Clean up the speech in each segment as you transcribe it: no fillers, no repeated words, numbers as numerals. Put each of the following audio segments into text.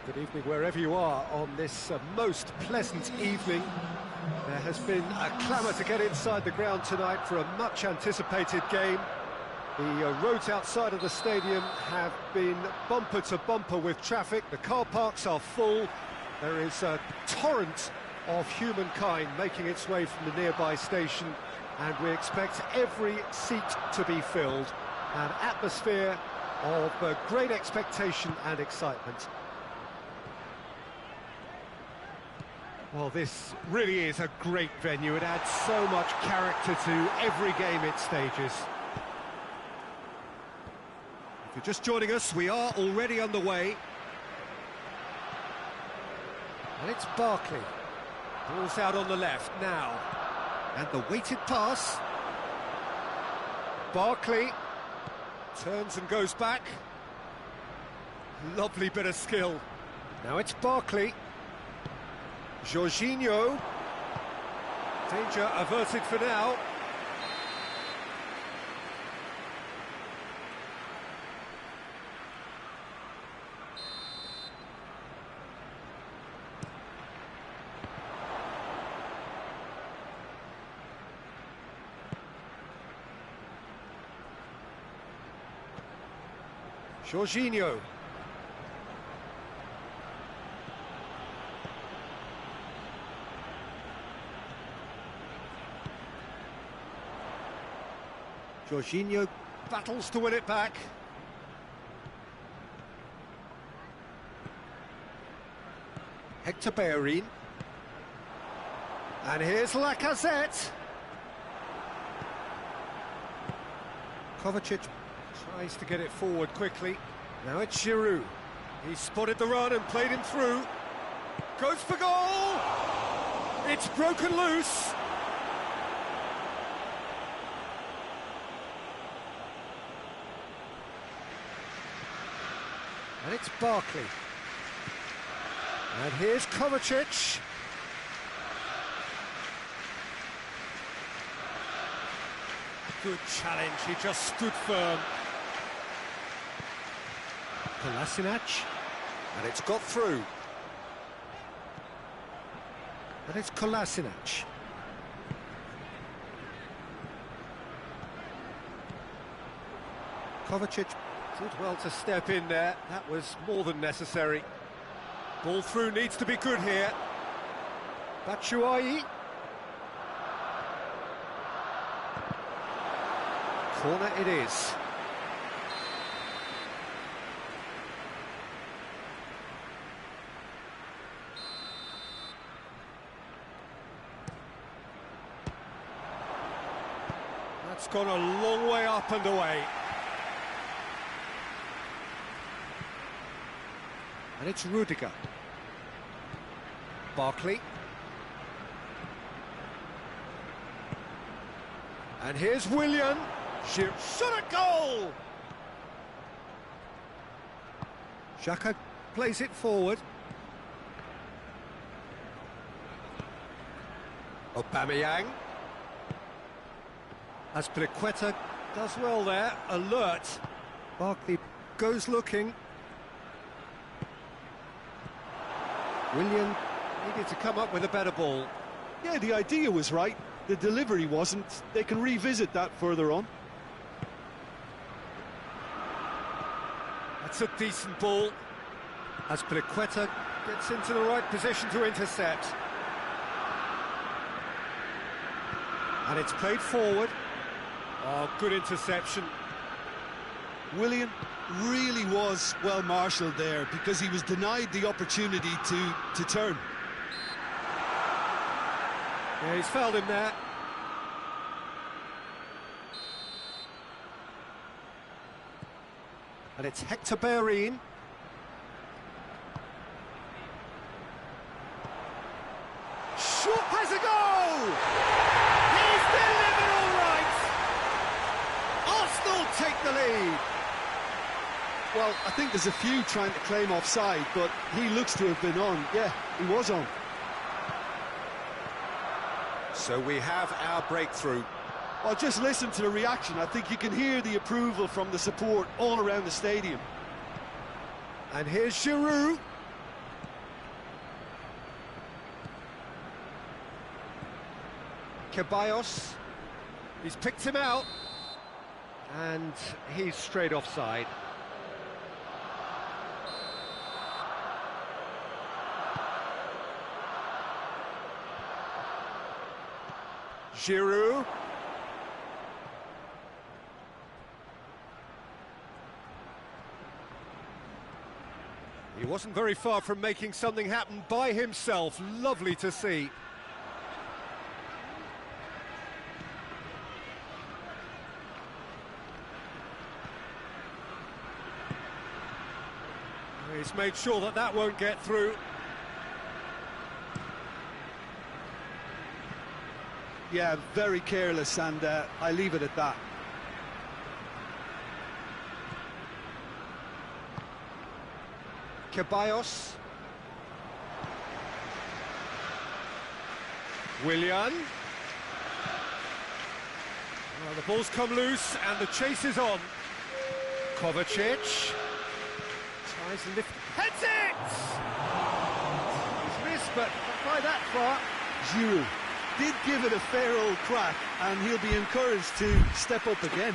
Good evening wherever you are on this most pleasant evening. There has been a clamour to get inside the ground tonight for a much anticipated game. The roads outside of the stadium have been bumper to bumper with traffic. The car parks are full. There is a torrent of humankind making its way from the nearby station, and we expect every seat to be filled. An atmosphere of great expectation and excitement. Well, this really is a great venue. It adds so much character to every game it stages. If you're just joining us, we are already underway. And it's Barkley. Ball's out on the left now. And the weighted pass. Barkley turns and goes back. Lovely bit of skill. Now it's Barkley. Jorginho. Danger averted for now. Jorginho. Jorginho battles to win it back. Hector Bellerin. And here's Lacazette. Kovacic tries to get it forward quickly. Now it's Giroud. He spotted the run and played him through. Goes for goal! It's broken loose. And it's Barkley. And here's Kovacic. Good challenge, he just stood firm. Kolasinac. And it's got through. And it's Kolasinac. Kovacic did well to step in there. That was more than necessary. Ball through needs to be good here. Batshuayi. Corner it is. That's gone a long way up and away. And it's Rudiger. Barkley. And here's Willian. Shot at goal! Xhaka plays it forward. Aubameyang. Azpilicueta does well there, alert. Barkley goes looking. Willian needed to come up with a better ball. Yeah, the idea was right. The delivery wasn't. They can revisit that further on. That's a decent ball. Azpilicueta gets into the right position to intercept. And it's played forward. Oh, good interception. Willian really was well marshalled there because he was denied the opportunity to turn. Yeah, he's fouled him there. And it's Hector Bellerin. Shot has a goal! He's delivered all right! Arsenal take the lead. Well, I think there's a few trying to claim offside, but he looks to have been on. Yeah, he was on. So we have our breakthrough. Well, just listen to the reaction. I think you can hear the approval from the support all around the stadium. And here's Giroud. Ceballos, he's picked him out, and he's straight offside. Giroud. He wasn't very far from making something happen by himself. Lovely to see. He's made sure that that won't get through. Yeah, very careless, and I leave it at that. Ceballos. Willian. Well, the ball's come loose and the chase is on. Kovacic. Tries to lift. Heads it! He's missed, but not by that far. Giroud did give it a fair old crack, and he'll be encouraged to step up again.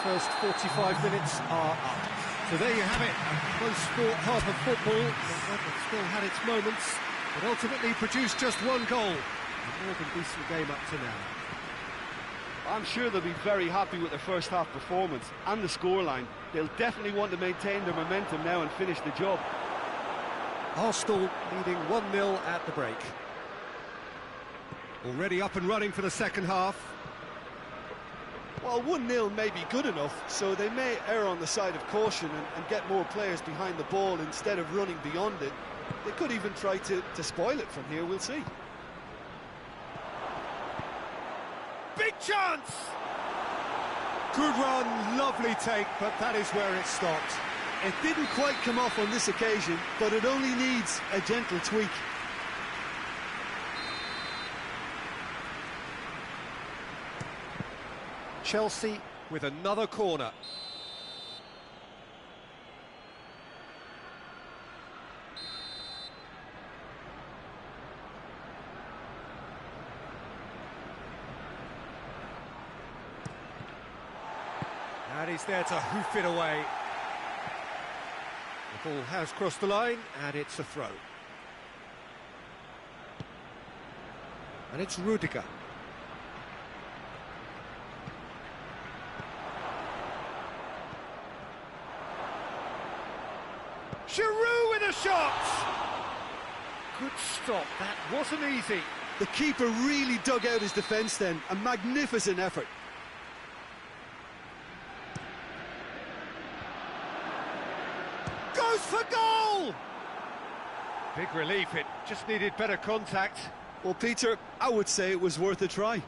First 45 minutes are up. So there you have it, a close-fought half of football, that still had its moments, but ultimately produced just one goal. A more than decent game up to now. I'm sure they'll be very happy with their first half performance and the scoreline. They'll definitely want to maintain their momentum now and finish the job. Arsenal leading 1-0 at the break. Already up and running for the second half. Well, 1-0 may be good enough, so they may err on the side of caution and get more players behind the ball instead of running beyond it. They could even try to spoil it from here, we'll see. Big chance! Good run, lovely take, but that is where it stopped. It didn't quite come off on this occasion, but it only needs a gentle tweak. Chelsea with another corner. And he's there to hoof it away. The ball has crossed the line, and it's a throw. And it's Rudiger. Giroud with a shot! Good stop, that wasn't easy. The keeper really dug out his defence then, a magnificent effort. Goes for goal! Big relief, it just needed better contact. Well, Peter, I would say it was worth a try.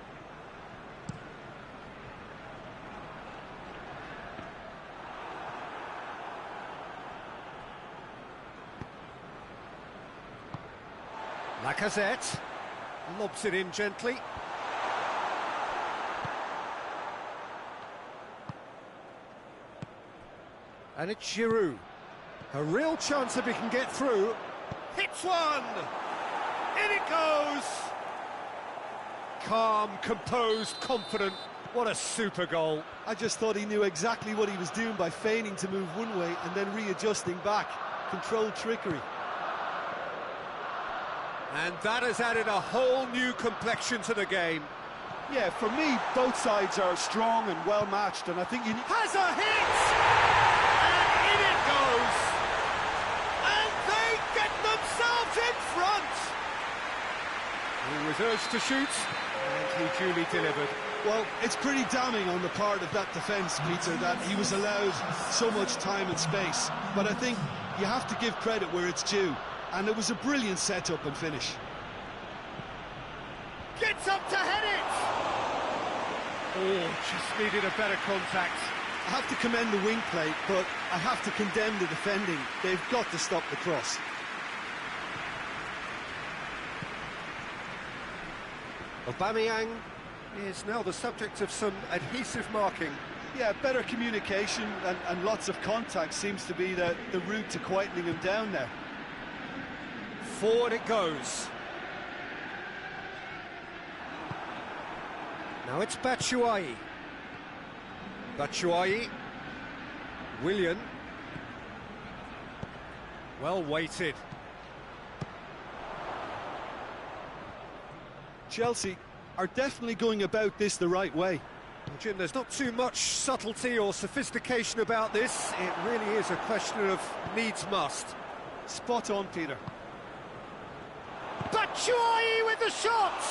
Lacazette lobs it in gently. And it's Giroud. A real chance if he can get through. Hits one! In it goes! Calm, composed, confident. What a super goal. I just thought he knew exactly what he was doing by feigning to move one way and then readjusting back. Controlled trickery. And that has added a whole new complexion to the game. Yeah, for me, both sides are strong and well matched, and I think you has a hit! And in it goes! And they get themselves in front! urge to shoot, and he duly delivered. Well, it's pretty damning on the part of that defence, Peter, that he was allowed so much time and space. But I think you have to give credit where it's due, and it was a brilliant setup and finish. Gets up to head it! Oh, just needed a better contact. I have to commend the wing play, but I have to condemn the defending. They've got to stop the cross. Aubameyang is now the subject of some adhesive marking. Yeah, better communication and lots of contact seems to be the route to quietening him down there. Forward it goes. Now it's Batshuayi. Batshuayi. Willian. Well weighted. Chelsea are definitely going about this the right way. Well, Jim, there's not too much subtlety or sophistication about this. It really is a question of needs must. Spot on, Peter. Batshuayi with the shot!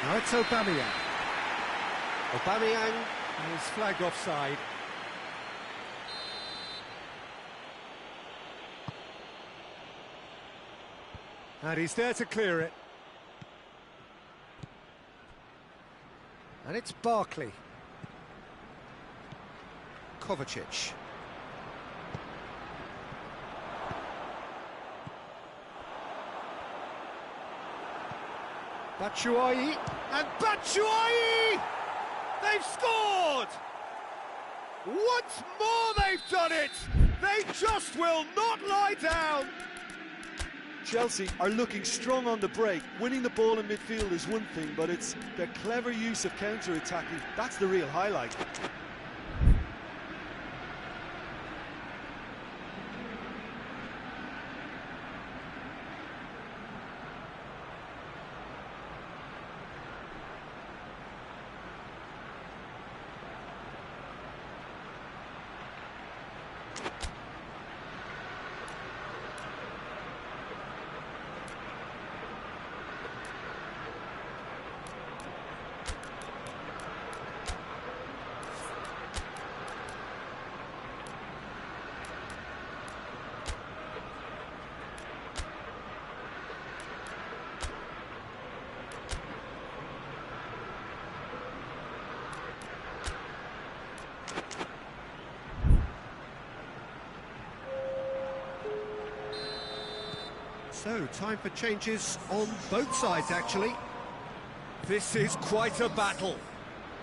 Now it's Aubameyang. Aubameyang is flagged offside. And he's there to clear it. And it's Barkley. Kovacic. Batshuayi, and Batshuayi! They've scored! Once more they've done it! They just will not lie down! Chelsea are looking strong on the break. Winning the ball in midfield is one thing, but it's their clever use of counter-attacking. That's the real highlight. So, time for changes on both sides, actually. This is quite a battle.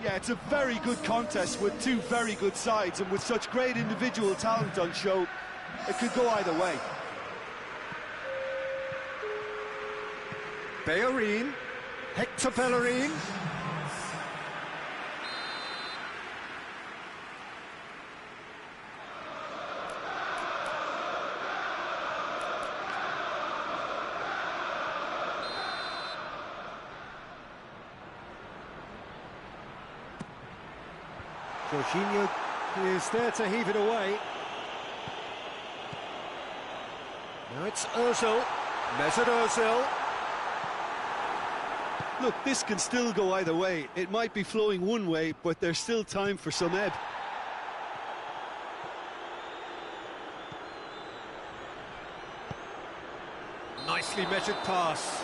Yeah, it's a very good contest with two very good sides, and with such great individual talent on show, it could go either way. Bellerin, Hector Bellerin. Jorginho is there to heave it away. Now it's Ozil, Mesut Ozil. Look, this can still go either way. It might be flowing one way, but there's still time for some ebb. Nicely measured pass.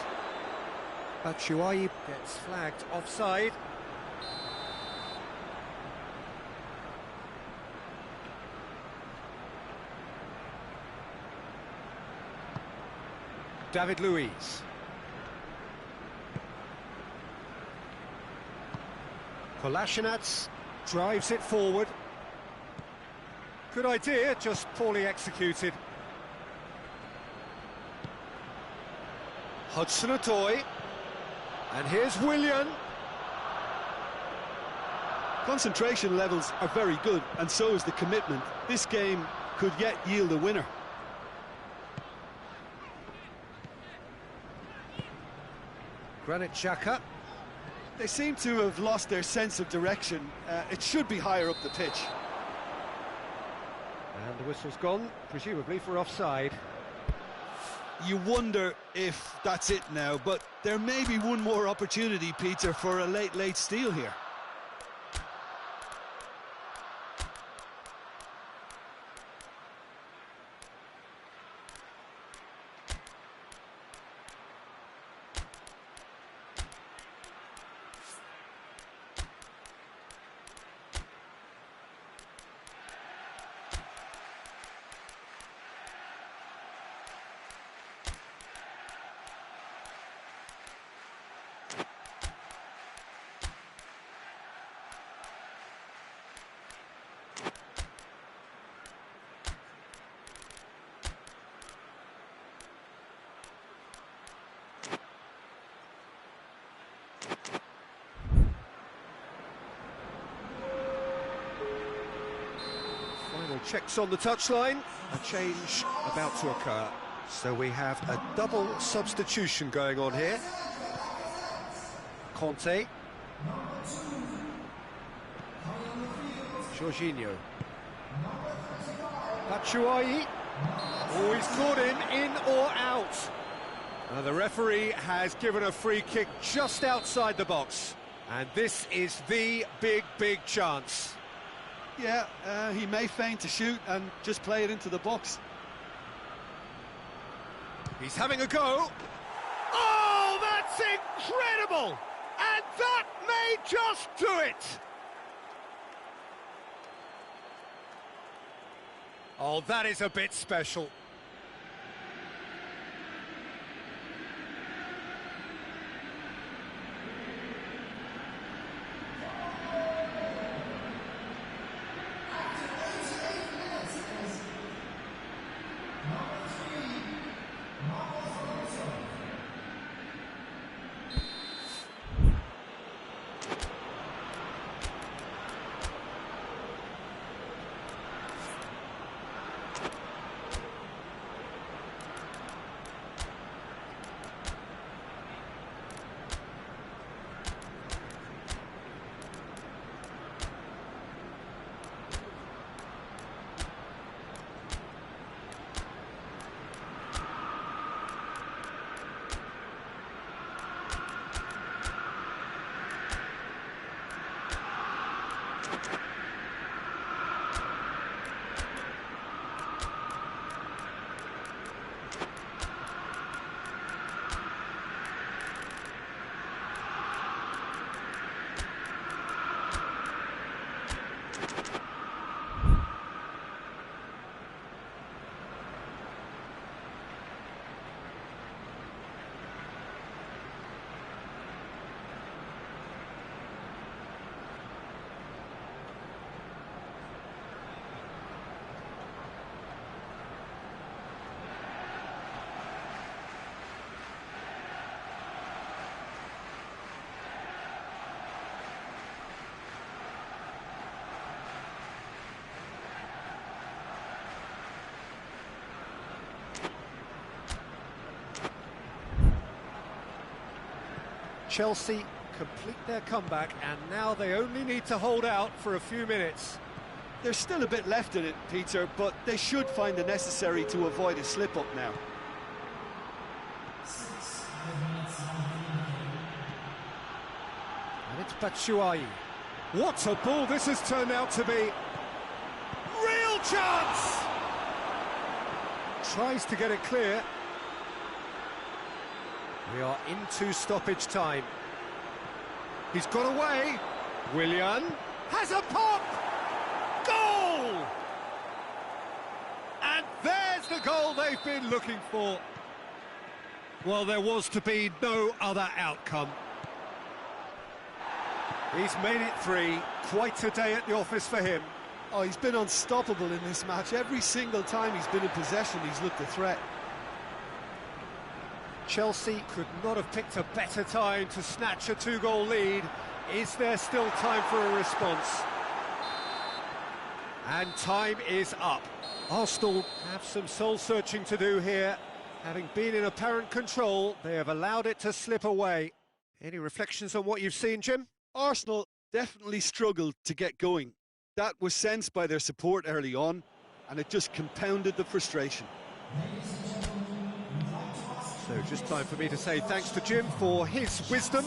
Batshuayi gets flagged offside. David Luiz. Kolasinac drives it forward. Good idea, just poorly executed. Hudson-Odoi. And here's Willian. Concentration levels are very good, and so is the commitment. This game could yet yield a winner. Granit Xhaka. They seem to have lost their sense of direction. It should be higher up the pitch. And the whistle's gone, presumably for offside. You wonder if that's it now, but there may be one more opportunity, Peter, for a late steal here. Final checks on the touchline. A change about to occur. So we have a double substitution going on here. Conte. Jorginho. Batshuayi. Oh, he's caught him in or out. The referee has given a free kick just outside the box. And this is the big chance. Yeah, he may feign to shoot and just play it into the box. He's having a go. Oh, that's incredible! And that may just do it! Oh, that is a bit special. Chelsea complete their comeback, and now they only need to hold out for a few minutes. There's still a bit left in it, Peter, but they should find the necessary to avoid a slip-up now. And it's Batshuayi. What a ball this has turned out to be. Real chance! Tries to get it clear. We are into stoppage time. He's got away. Willian has a pop! Goal! And there's the goal they've been looking for. Well, there was to be no other outcome. He's made it 3. Quite a day at the office for him. Oh, he's been unstoppable in this match. Every single time he's been in possession, he's looked a threat. Chelsea could not have picked a better time to snatch a 2-goal lead. Is there still time for a response? And time is up. Arsenal have some soul-searching to do here. Having been in apparent control, they have allowed it to slip away. Any reflections on what you've seen, Jim? Arsenal definitely struggled to get going. That was sensed by their support early on, and it just compounded the frustration. So just time for me to say thanks to Jim for his wisdom.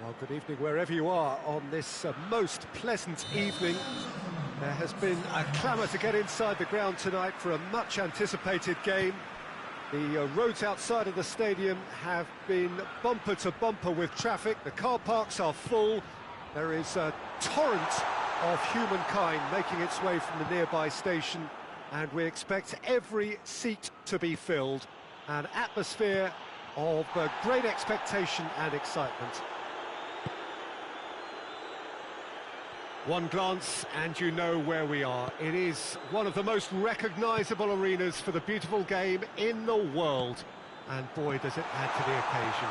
Well, good evening wherever you are on this most pleasant evening. There has been a clamour to get inside the ground tonight for a much-anticipated game. The roads outside of the stadium have been bumper to bumper with traffic. The car parks are full. There is a torrent of humankind making its way from the nearby station, and we expect every seat to be filled. An atmosphere of great expectation and excitement. One glance and you know where we are. It is one of the most recognisable arenas for the beautiful game in the world. And boy, does it add to the occasion.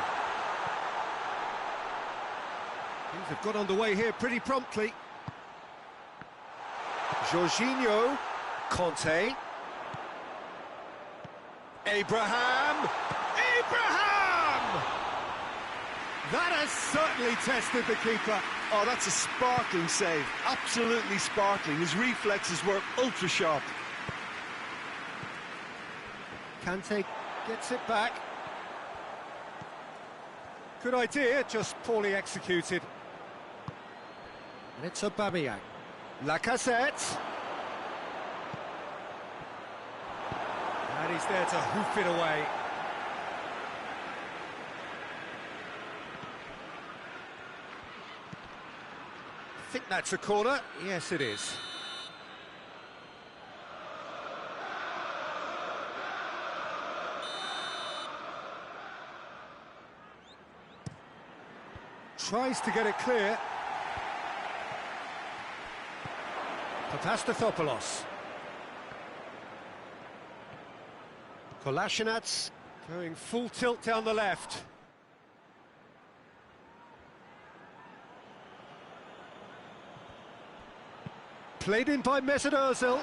Things have got underway here pretty promptly. Jorginho, Conte. Abraham! That has certainly tested the keeper. Oh, that's a sparkling save. Absolutely sparkling. His reflexes were ultra sharp. Kante gets it back. Good idea, just poorly executed. And it's Aubameyang. Lacazette. And he's there to hoof it away. I think that's a corner. Yes, it is. Tries to get it clear. Papastathopoulos. Kolasinac going full tilt down the left. Played in by Mesut Ozil.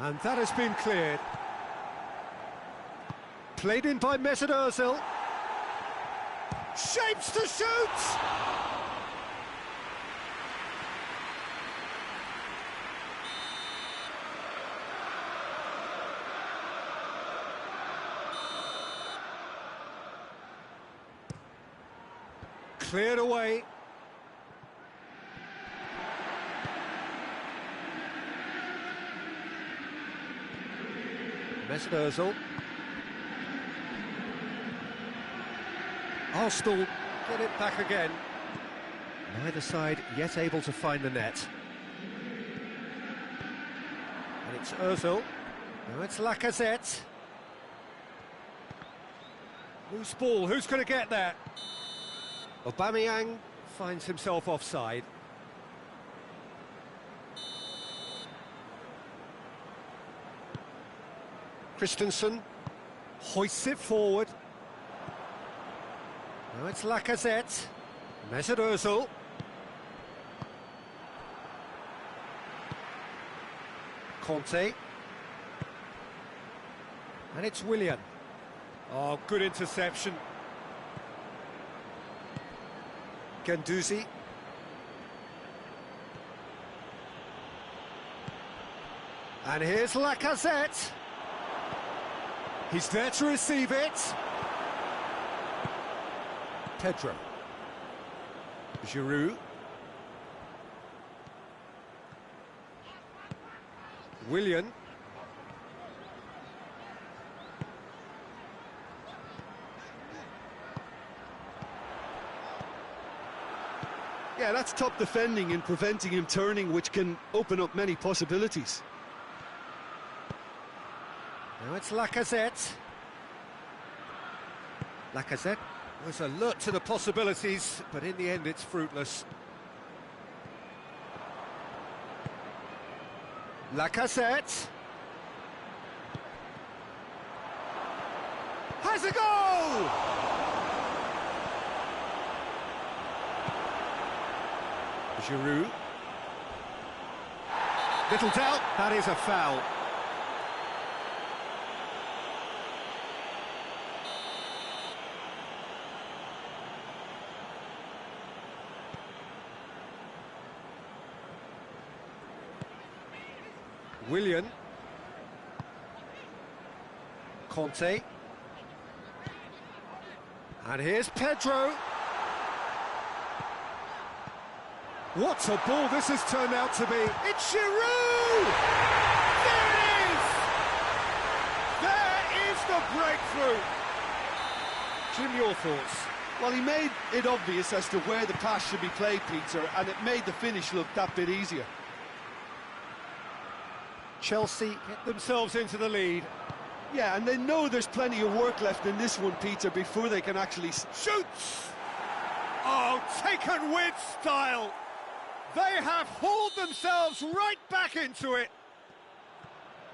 And that has been cleared. Played in by Mesut Ozil. Shapes to shoot! Cleared away. Mesut Ozil. Arsenal get it back again. Neither side yet able to find the net. And it's Ozil. Now it's Lacazette. Loose ball, who's going to get there? Aubameyang finds himself offside. Christensen hoists it forward. Now it's Lacazette. Mesut Ozil. Conte. And it's Willian. Oh, good interception. Guendouzi. And here's Lacazette. He's there to receive it. Pedro. Giroud. Willian. Yeah, that's top defending and preventing him turning, which can open up many possibilities. Now it's Lacazette. Lacazette was alert to the possibilities, but in the end it's fruitless. Lacazette. Has a goal! Giroud. Little doubt, that is a foul. Willian. Conte. And here's Pedro. What a ball this has turned out to be. It's Giroud! There it is! There is the breakthrough! Jim, your thoughts? Well, he made it obvious as to where the pass should be played, Peter, and it made the finish look that bit easier. Chelsea get themselves into the lead. Yeah, and they know there's plenty of work left in this one, Peter, before they can actually... Shoots! Oh, taken with style! They have hauled themselves right back into it.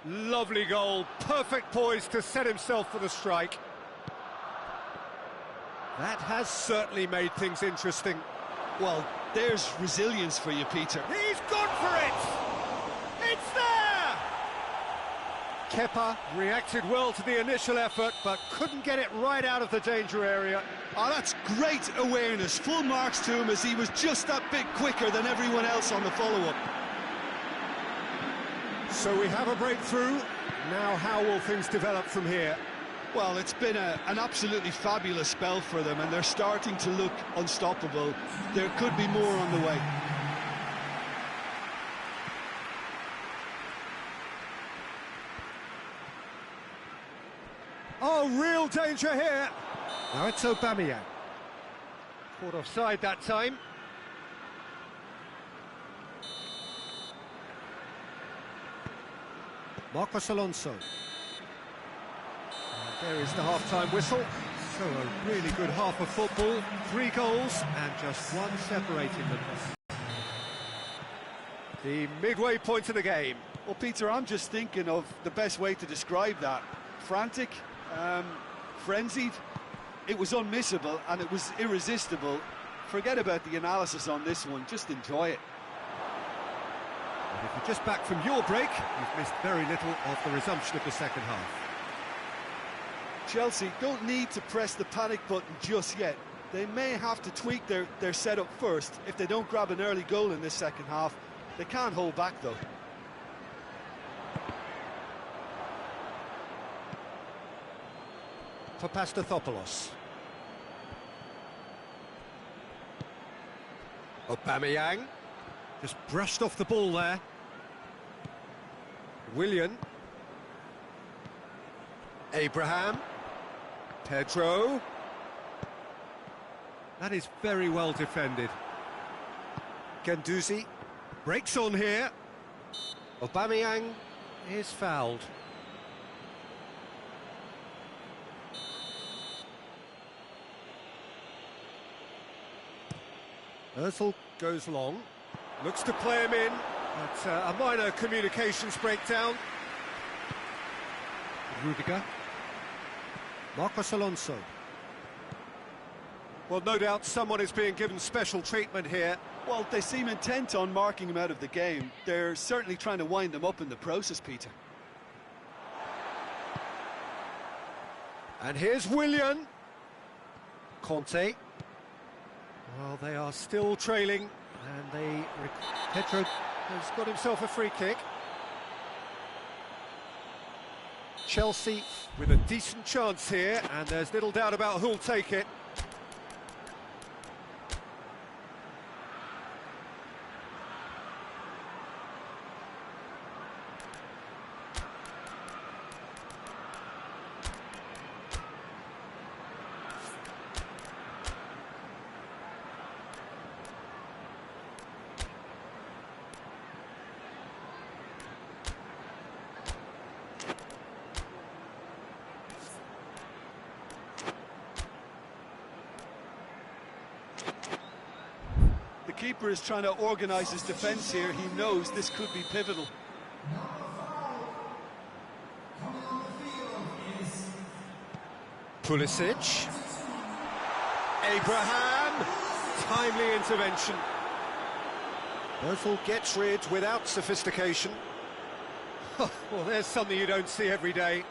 Lovely goal, perfect poise to set himself for the strike. That has certainly made things interesting. Well, there's resilience for you, Peter. He's gone for it! It's there! Kepa reacted well to the initial effort, but couldn't get it right out of the danger area. Oh, that's great awareness. Full marks to him as he was just that bit quicker than everyone else on the follow-up. So we have a breakthrough. Now how will things develop from here? Well, it's been an absolutely fabulous spell for them, and they're starting to look unstoppable. There could be more on the way. Oh, real danger here. Now it's Aubameyang. Caught offside that time. Marcos Alonso. And there is the half-time whistle. So a really good half of football. 3 goals and just one separating them. The midway point of the game. Well, Peter, I'm just thinking of the best way to describe that. Frantic, frenzied. It was unmissable and it was irresistible. Forget about the analysis on this one, just enjoy it. And if you're just back from your break, you've missed very little of the resumption of the second half. Chelsea don't need to press the panic button just yet. They may have to tweak their setup first if they don't grab an early goal in this second half. They can't hold back though. Papastathopoulos. Aubameyang just brushed off the ball there. Willian. Abraham. Pedro. That is very well defended. Guendouzi breaks on here. Aubameyang is fouled. Özil goes long, looks to play him in, but a minor communications breakdown. Rudiger. Marcos Alonso. Well, no doubt someone is being given special treatment here. Well, they seem intent on marking him out of the game. They're certainly trying to wind him up in the process, Peter. And here's Willian. Conte. Well, they are still trailing, and Pedro has got himself a free kick. Chelsea with a decent chance here, and there's little doubt about who'll take it. The keeper is trying to organise his defence here. He knows this could be pivotal. Pulisic. Abraham. Timely intervention. Özil gets rid without sophistication. Well, there's something you don't see every day.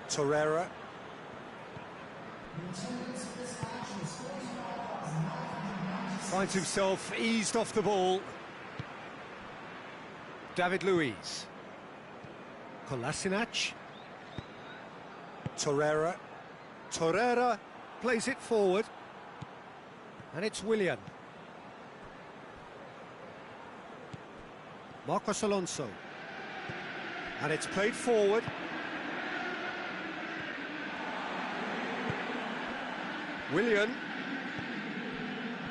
Torreira. Finds himself eased off the ball. David Luiz. Kolasinac. Torreira. Torreira plays it forward. And it's Willian. Marcos Alonso. And it's played forward. Willian.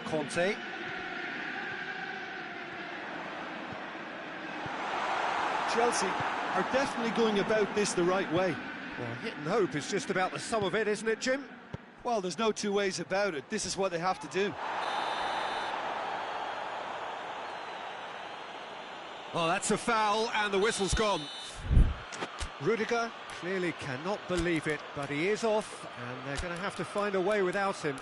Conte. Chelsea are definitely going about this the right way. Well, hit and hope is just about the sum of it, isn't it, Jim? Well, there's no two ways about it. This is what they have to do. Oh, that's a foul, and the whistle's gone. Rudiger clearly cannot believe it, but he is off, and they're going to have to find a way without him.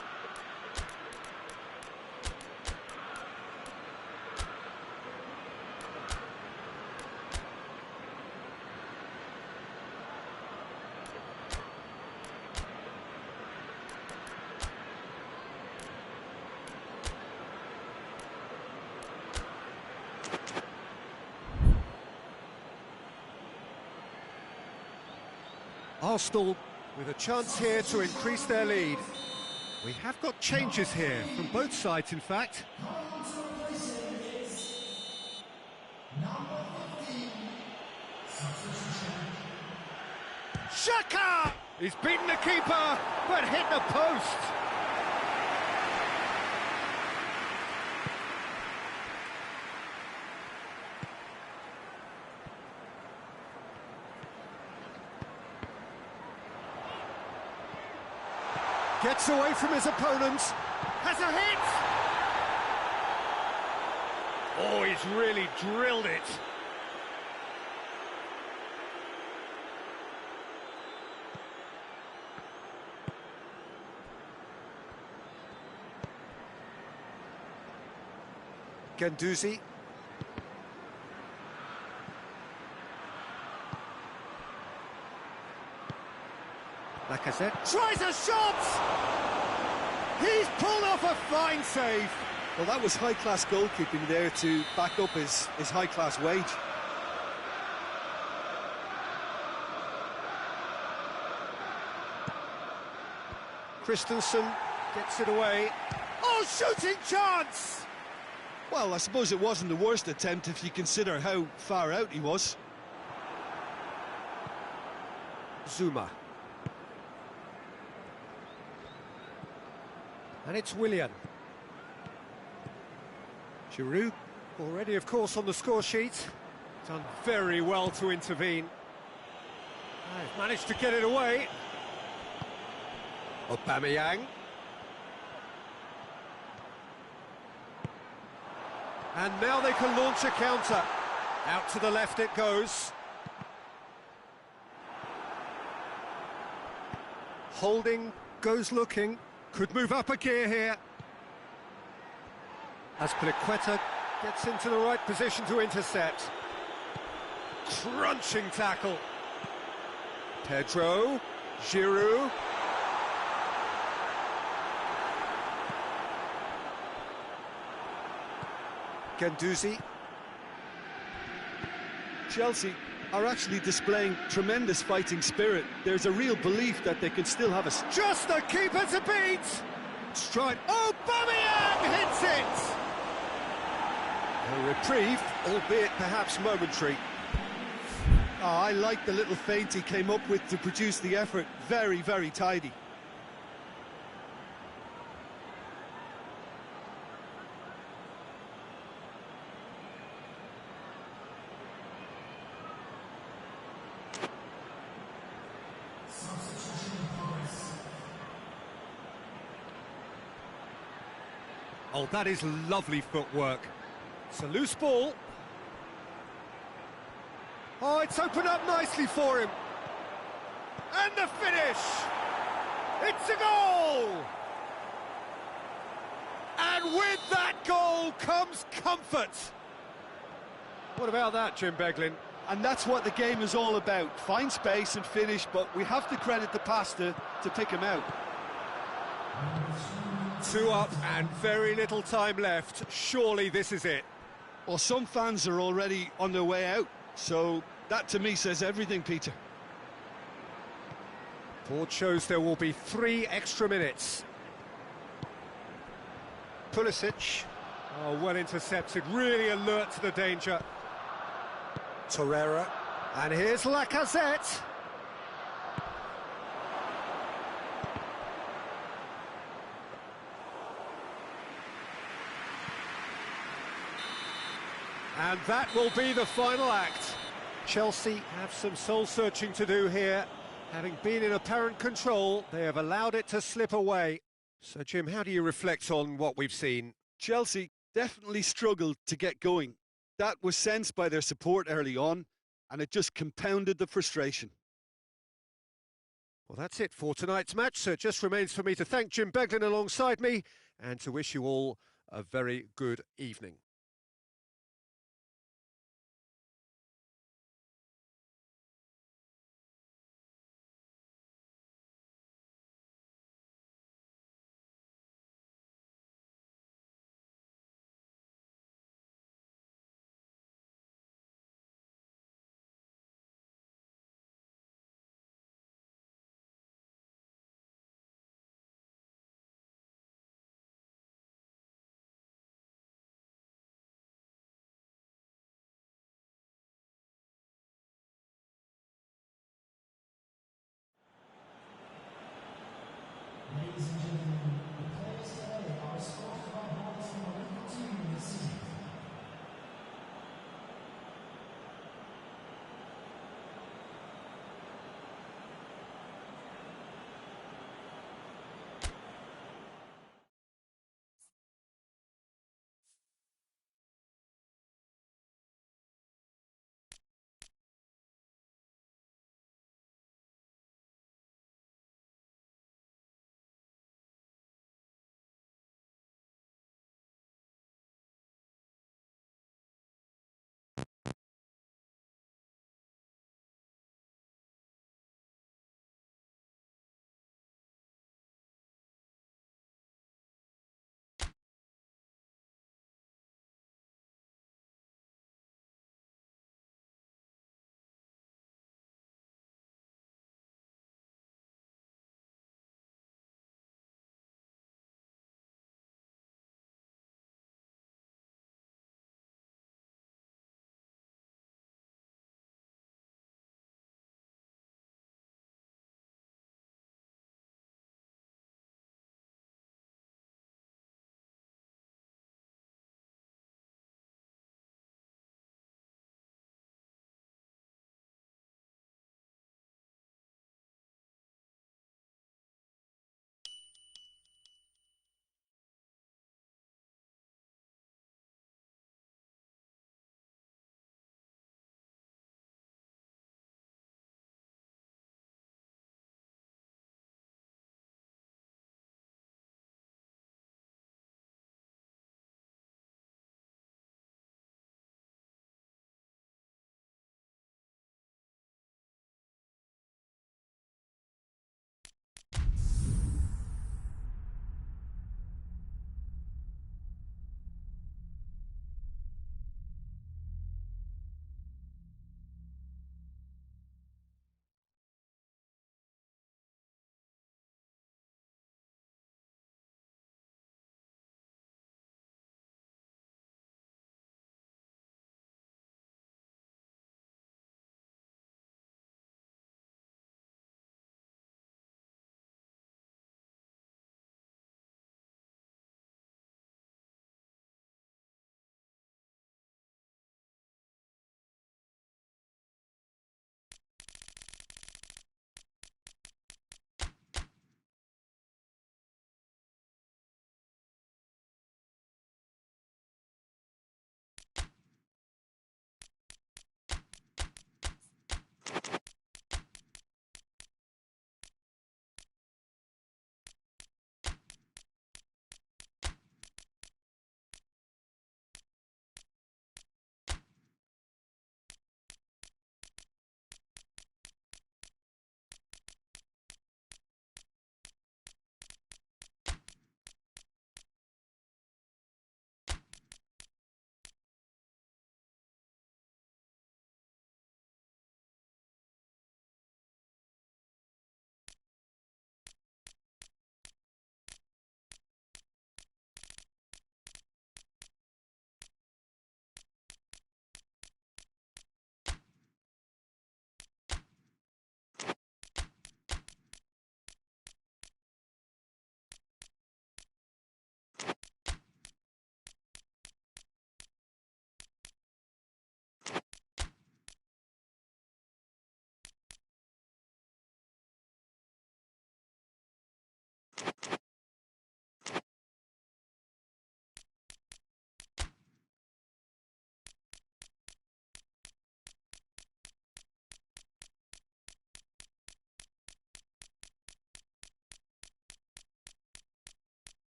Arsenal with a chance here to increase their lead. We have got changes here, from both sides in fact. Xhaka! He's beaten the keeper, but hit the post. Gets away from his opponent. Has a hit! Oh, he's really drilled it. Guendouzi. Lacazette tries a shot! He's pulled off a fine save. Well, that was high-class goalkeeping there to back up his high-class wage. Christensen gets it away. Oh, shooting chance! Well, I suppose it wasn't the worst attempt if you consider how far out he was. Zuma. And it's Willian. Giroud, already of course on the score sheet. Done very well to intervene. They've managed to get it away. Aubameyang. And now they can launch a counter. Out to the left it goes. Holding, goes looking. Could move up a gear here. Azpilicueta gets into the right position to intercept. Crunching tackle. Pedro, Giroud. Guendouzi. Chelsea are actually displaying tremendous fighting spirit. There's a real belief that they can still have a... Just the keeper to beat! Strike. Aubameyang hits it! A reprieve, albeit perhaps momentary. Oh, I like the little feint he came up with to produce the effort. Very, very tidy. Oh, that is lovely footwork. It's a loose ball. Oh, it's opened up nicely for him. And the finish! It's a goal! And with that goal comes comfort. What about that, Jim Beglin? And that's what the game is all about. Find space and finish, but we have to credit the passer to pick him out. 2 up and very little time left. Surely this is it. Well, some fans are already on their way out, so that to me says everything, Peter. Board shows there will be 3 extra minutes. Pulisic. Oh, well intercepted, really alert to the danger. Torreira. And here's Lacazette. And that will be the final act. Chelsea have some soul-searching to do here. Having been in apparent control, they have allowed it to slip away. So, Jim, how do you reflect on what we've seen? Chelsea definitely struggled to get going. That was sensed by their support early on, and it just compounded the frustration. Well, that's it for tonight's match, so it just remains for me to thank Jim Beglin alongside me and to wish you all a very good evening.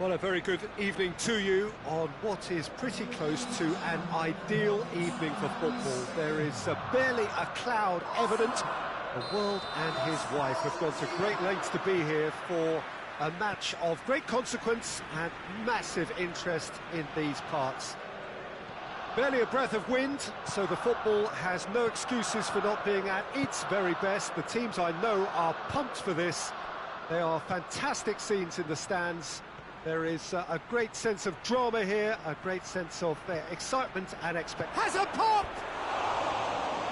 Well, a very good evening to you on what is pretty close to an ideal evening for football. There is barely a cloud evident. The world and his wife have gone to great lengths to be here for a match of great consequence and massive interest in these parts. Barely a breath of wind, so the football has no excuses for not being at its very best. The teams I know are pumped for this. There are fantastic scenes in the stands. There is a great sense of drama here, a great sense of excitement and expectation. Has a pop!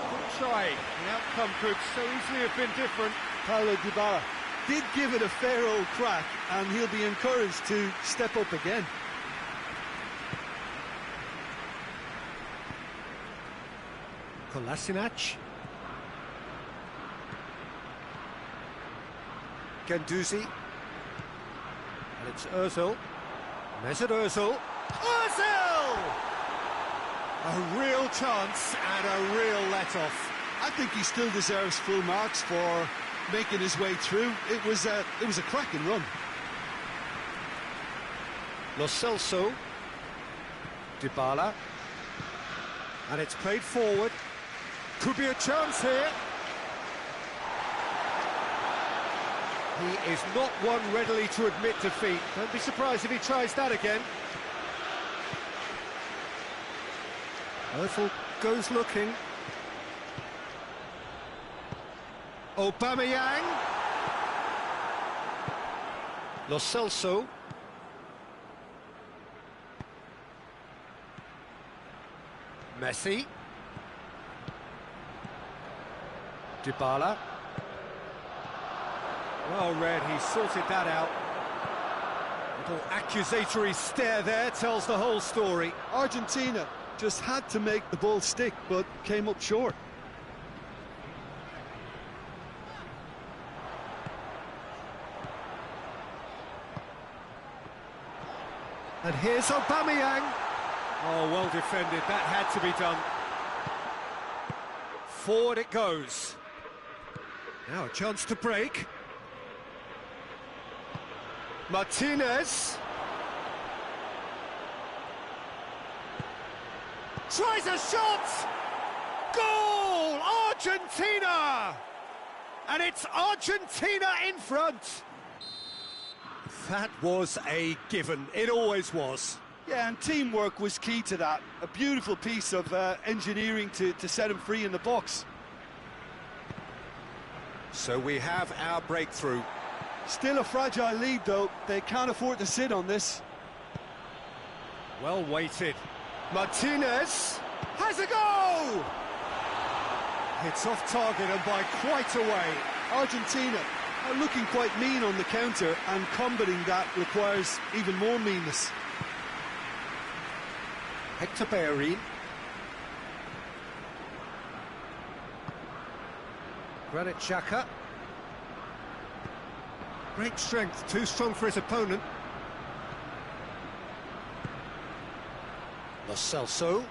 Good try. The outcome could so easily have been different. Paulo Dybala did give it a fair old crack, and he'll be encouraged to step up again. Kolasinac. Guendouzi. And it's Ozil. Mesut Ozil. Ozil! A real chance and a real let-off. I think he still deserves full marks for making his way through. It was a cracking run. Lo Celso. Dybala. And it's played forward. Could be a chance here. He is not one readily to admit defeat. Don't be surprised if he tries that again. Ozil goes looking. Aubameyang. Lo Celso. Messi. Dybala. Well read, he sorted that out. Little accusatory stare there tells the whole story. Argentina just had to make the ball stick, but came up short. And here's Aubameyang. Oh, well defended, that had to be done. Forward it goes. Now a chance to break. Martinez. Tries a shot! Goal! Argentina! And it's Argentina in front. That was a given. It always was. Yeah, and teamwork was key to that. A beautiful piece of engineering to set him free in the box. So we have our breakthrough. Still a fragile lead, though. They can't afford to sit on this. Well weighted. Martinez has a go! It's off target and by quite a way. Argentina are looking quite mean on the counter, and combating that requires even more meanness. Hector Bellerin. Granit Xhaka. Great strength, too strong for his opponent. Lo Celso.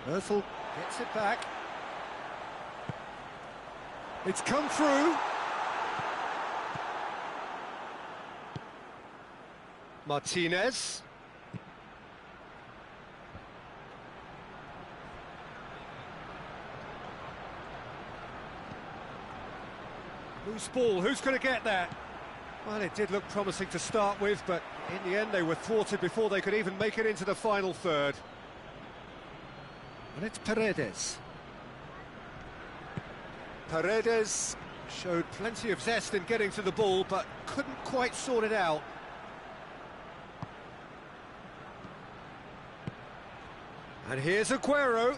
Ozil gets it back. It's come through. Martinez. Loose ball, who's going to get that? Well, it did look promising to start with, but in the end they were thwarted before they could even make it into the final third. And it's Paredes. Paredes showed plenty of zest in getting to the ball, but couldn't quite sort it out. And here's Aguero.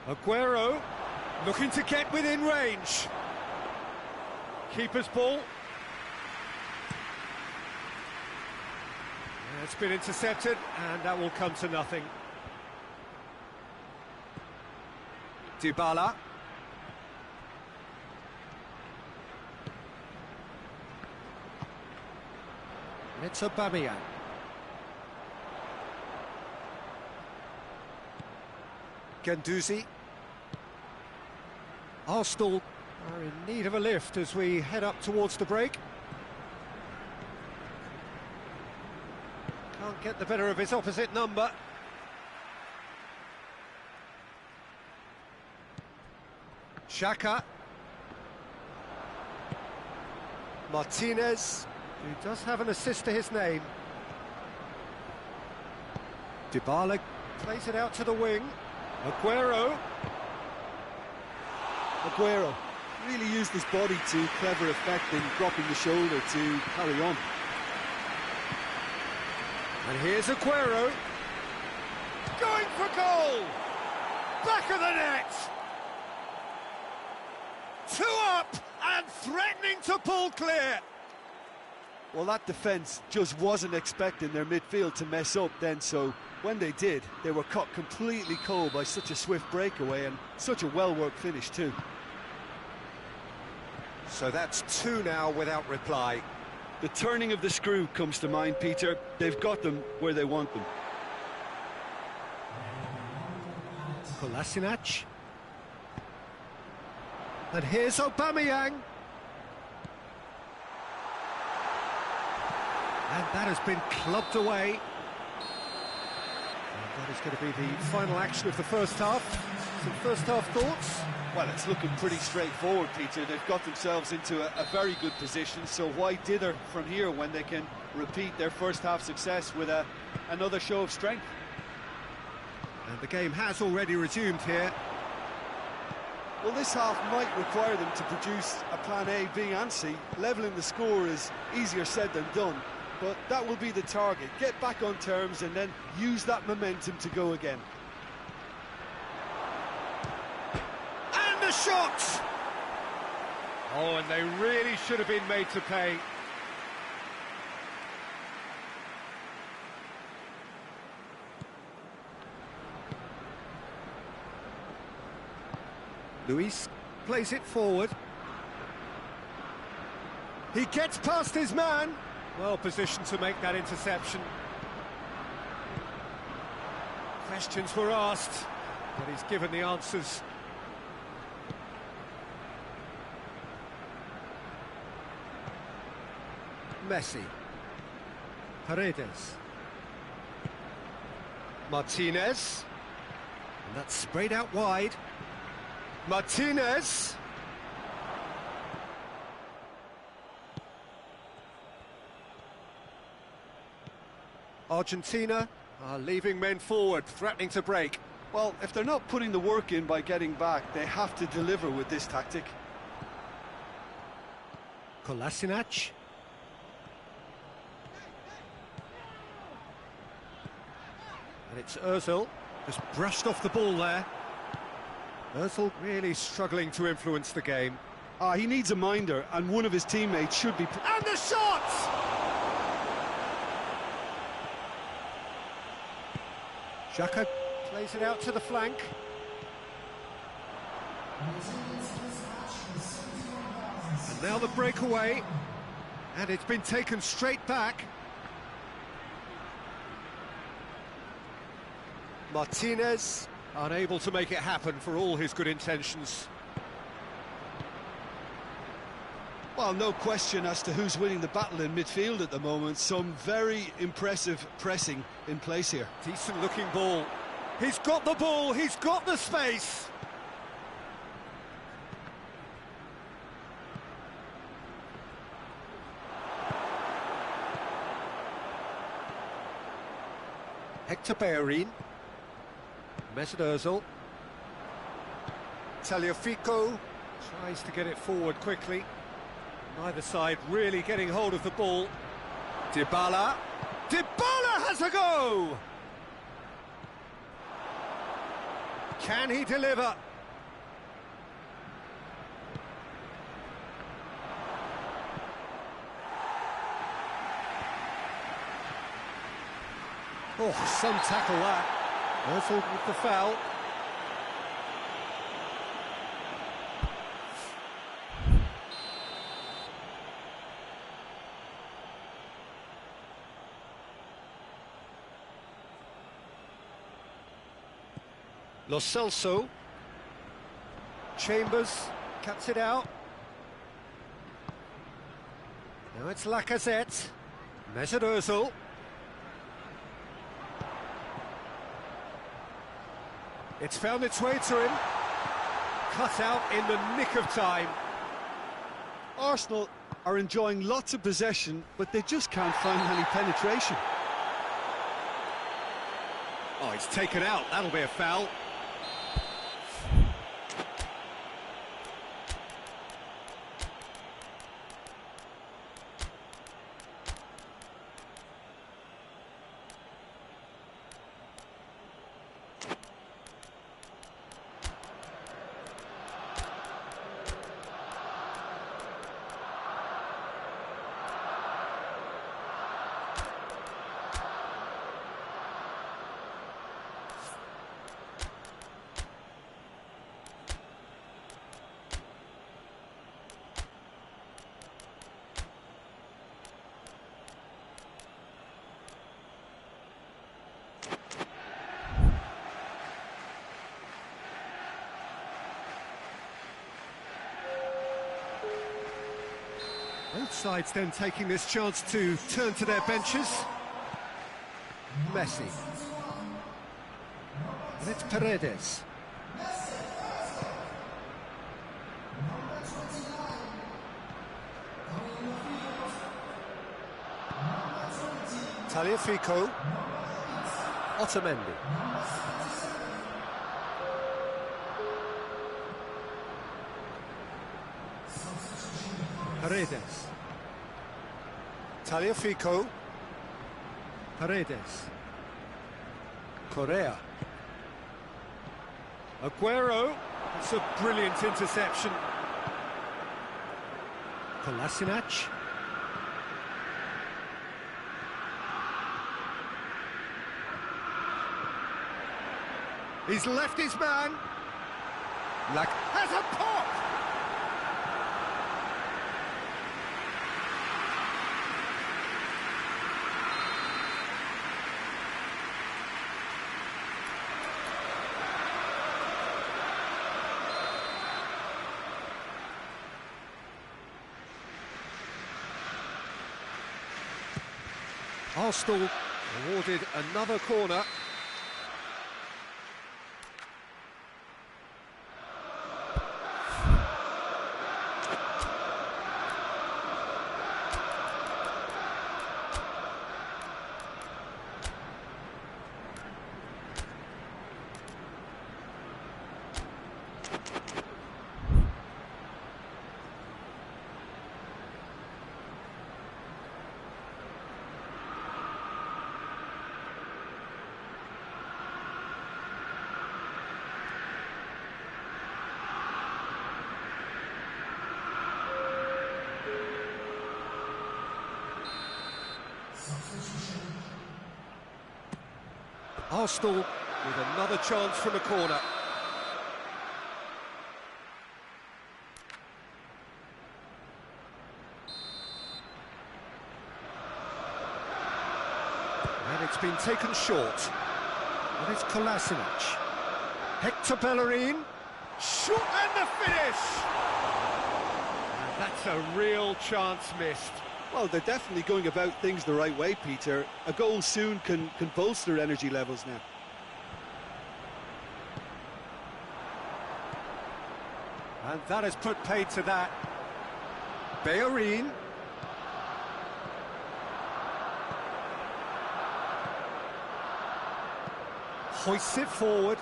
Aguero looking to get within range. Keeper's ball. It's been intercepted, and that will come to nothing. Dybala. And it's Aubameyang. Guendouzi. Arsenal are in need of a lift as we head up towards the break. Can't get the better of his opposite number. Xhaka. Martinez, who does have an assist to his name. Dybala plays it out to the wing. Aguero. Aguero really used his body to clever effect in dropping the shoulder to carry on. And here's Aguero. Going for goal! Back of the net! 2 up and threatening to pull clear. Well, that defence just wasn't expecting their midfield to mess up then, so when they did, they were caught completely cold by such a swift breakaway and such a well-worked finish too. So that's 2 now without reply. The turning of the screw comes to mind, Peter. They've got them where they want them. Kolasinac. And here's Aubameyang. And that has been clubbed away. And that is going to be the final action of the first half. Some first half thoughts? Well, it's looking pretty straightforward, Peter. They've got themselves into a very good position, so why dither from here when they can repeat their first half success with another show of strength? And the game has already resumed here. Well, this half might require them to produce a plan A, B and C. Levelling the score is easier said than done, but that will be the target. Get back on terms and then use that momentum to go again. And the shot! Oh, and they really should have been made to pay. Luis plays it forward. He gets past his man. Well positioned to make that interception. Questions were asked, but he's given the answers. Messi. Paredes. Martinez. And that's sprayed out wide. Martinez. Argentina are leaving men forward, threatening to break. Well, if they're not putting the work in by getting back, they have to deliver with this tactic. Kolasinac. And it's Ozil, just brushed off the ball there. Ozil really struggling to influence the game. He needs a minder, and one of his teammates should be... And the shot! Xhaka plays it out to the flank. And now the breakaway. And it's been taken straight back. Martinez unable to make it happen for all his good intentions. Well, no question as to who's winning the battle in midfield at the moment. Some very impressive pressing in place here. Decent looking ball. He's got the ball, he's got the space. Hector Bellerin. Mesut Ozil. Tagliafico tries to get it forward quickly. Neither side really getting hold of the ball. Dybala. Dybala has a go! Can he deliver? Oh, some tackle that. Ozil with the foul. Lo Celso. Chambers Cuts it out. Now it's Lacazette. Mesut Ozil. It's found its way to him. Cut out in the nick of time. Arsenal are enjoying lots of possession, but they just can't find any penetration. Oh, it's taken out. That'll be a foul. Both sides then taking this chance to turn to their benches. Messi. And it's Paredes. Tagliafico. Otamendi. Paredes. Tagliafico. Paredes. Correa. Aguero. It's a brilliant interception. Kolasinac. He's left his man. Has a pop! Arsenal awarded another corner. Arsenal with another chance from a corner. And it's been taken short. And it's Kolasinac. Hector Bellerin. Shot and the finish! And that's a real chance missed. Well, they're definitely going about things the right way, Peter. A goal soon can bolster energy levels now. And that has put paid to that. Bellerin. Hoists it forward.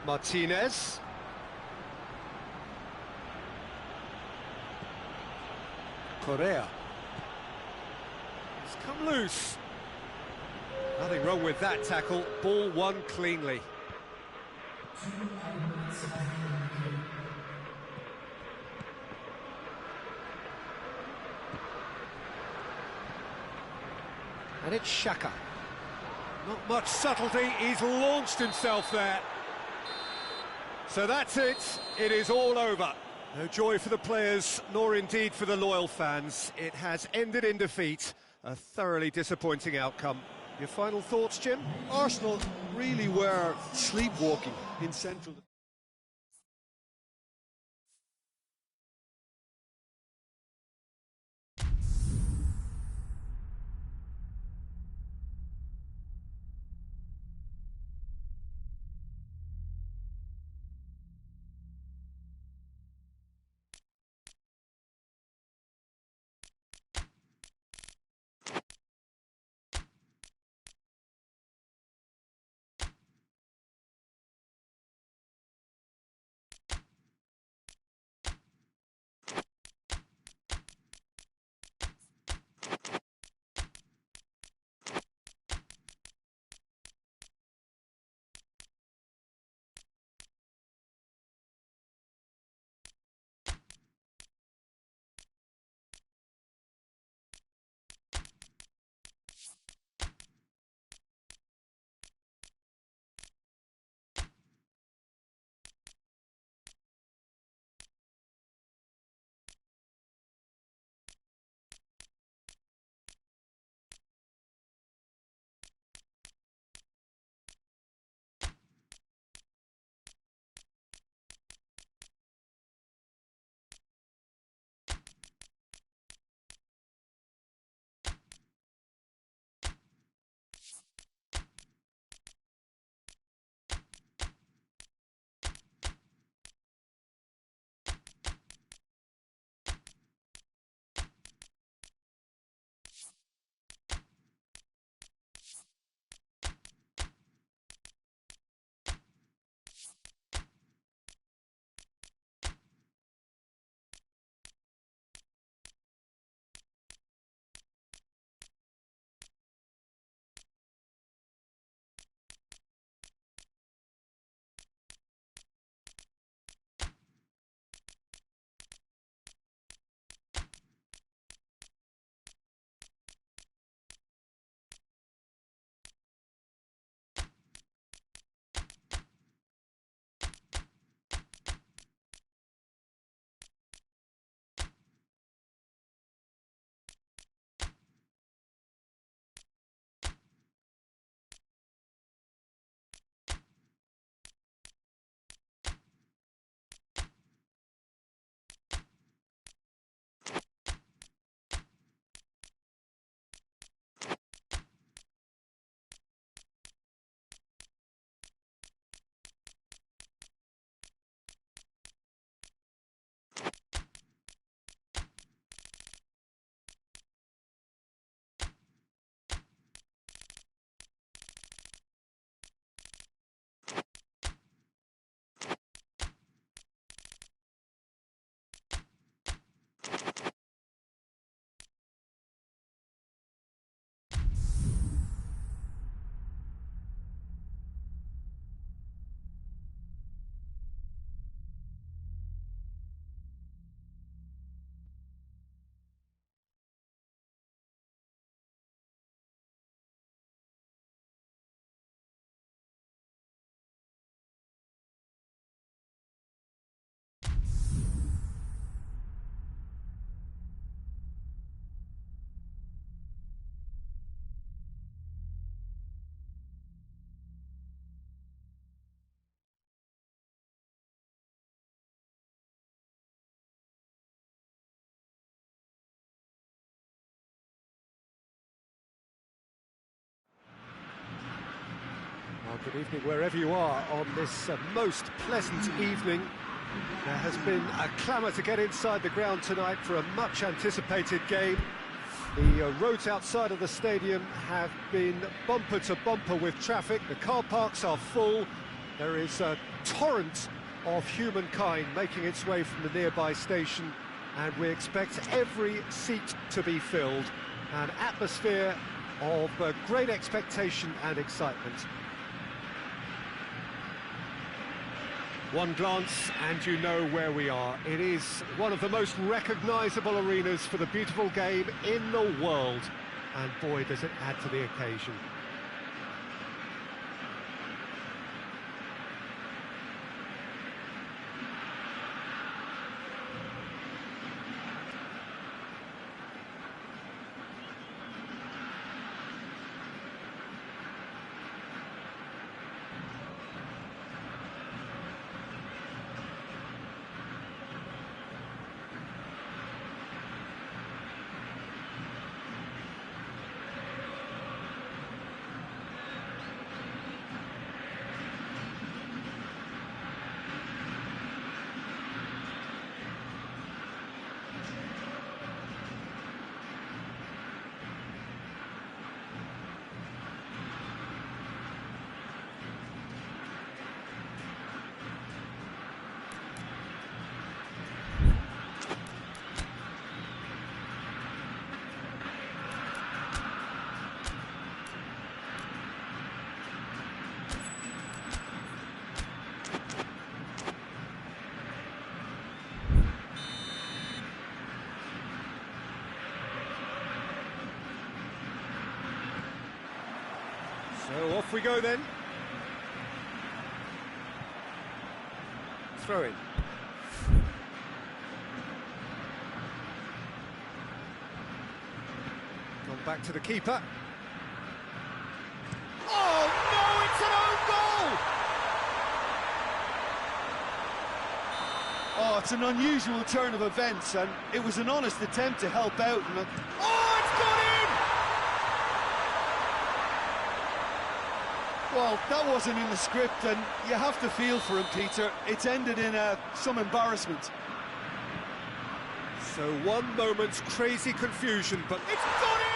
Martinez. Correa. It's come loose. Nothing wrong with that tackle. Ball won cleanly. And it's Xhaka. Not much subtlety. He's launched himself there. So that's it. It is all over. No joy for the players, nor indeed for the loyal fans. It has ended in defeat. A thoroughly disappointing outcome. Your final thoughts, Jim? Arsenal really were sleepwalking in central. Well, good evening wherever you are on this most pleasant evening. There has been a clamour to get inside the ground tonight for a much anticipated game. The roads outside of the stadium have been bumper to bumper with traffic. The car parks are full. There is a torrent of humankind making its way from the nearby station, and we expect every seat to be filled. An atmosphere of great expectation and excitement. One glance and you know where we are. It is one of the most recognisable arenas for the beautiful game in the world. And boy, does it add to the occasion. Off we go then. Throw in. Gone back to the keeper. Oh no, it's an own goal! Oh, it's an unusual turn of events, and it was an honest attempt to help out. And oh, it's gone in! Well, that wasn't in the script, and you have to feel for him, Peter. It's ended in some embarrassment. So one moment's crazy confusion, but it's gone in!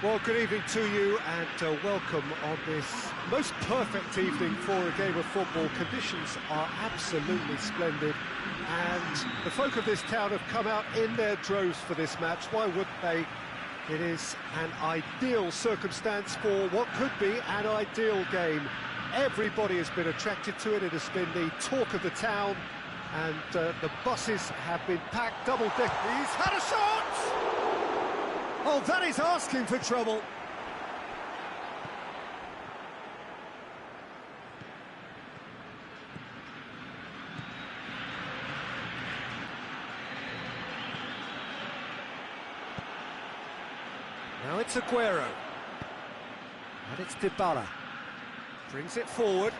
Well, good evening to you and welcome on this most perfect evening for a game of football. Conditions are absolutely splendid and the folk of this town have come out in their droves for this match. Why wouldn't they? It is an ideal circumstance for what could be an ideal game. Everybody has been attracted to it. It has been the talk of the town and the buses have been packed double-deck. He's had a shot! Oh, that is asking for trouble. Now it's Aguero. And it's Dybala. Brings it forward.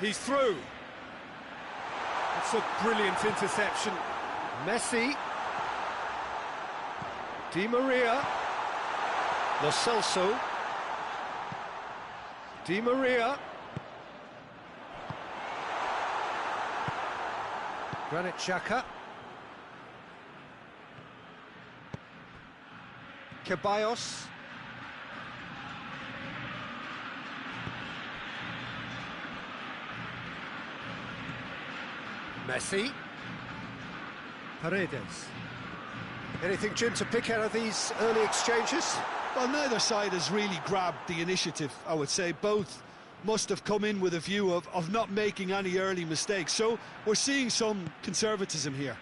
He's through. It's a brilliant interception. Messi. Di Maria, Lo Celso, Di Maria, Granit Xhaka, Ceballos, Messi, Paredes. Anything, Jim, to pick out of these early exchanges? Well, neither side has really grabbed the initiative, I would say. Both must have come in with a view of not making any early mistakes. So we're seeing some conservatism here.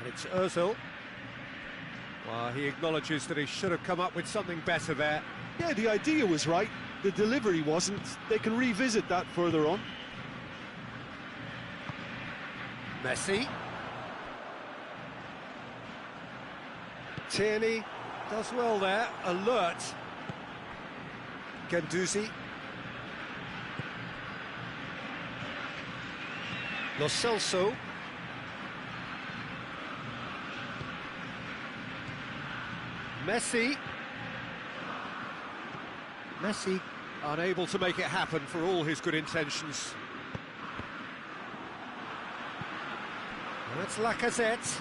And it's Ozil. Well, he acknowledges that he should have come up with something better there. Yeah, the idea was right, the delivery wasn't. They can revisit that further on. Messi. Tierney does well there, alert. Guendouzi. Lo Celso. Messi. Messi unable to make it happen for all his good intentions. And that's Lacazette.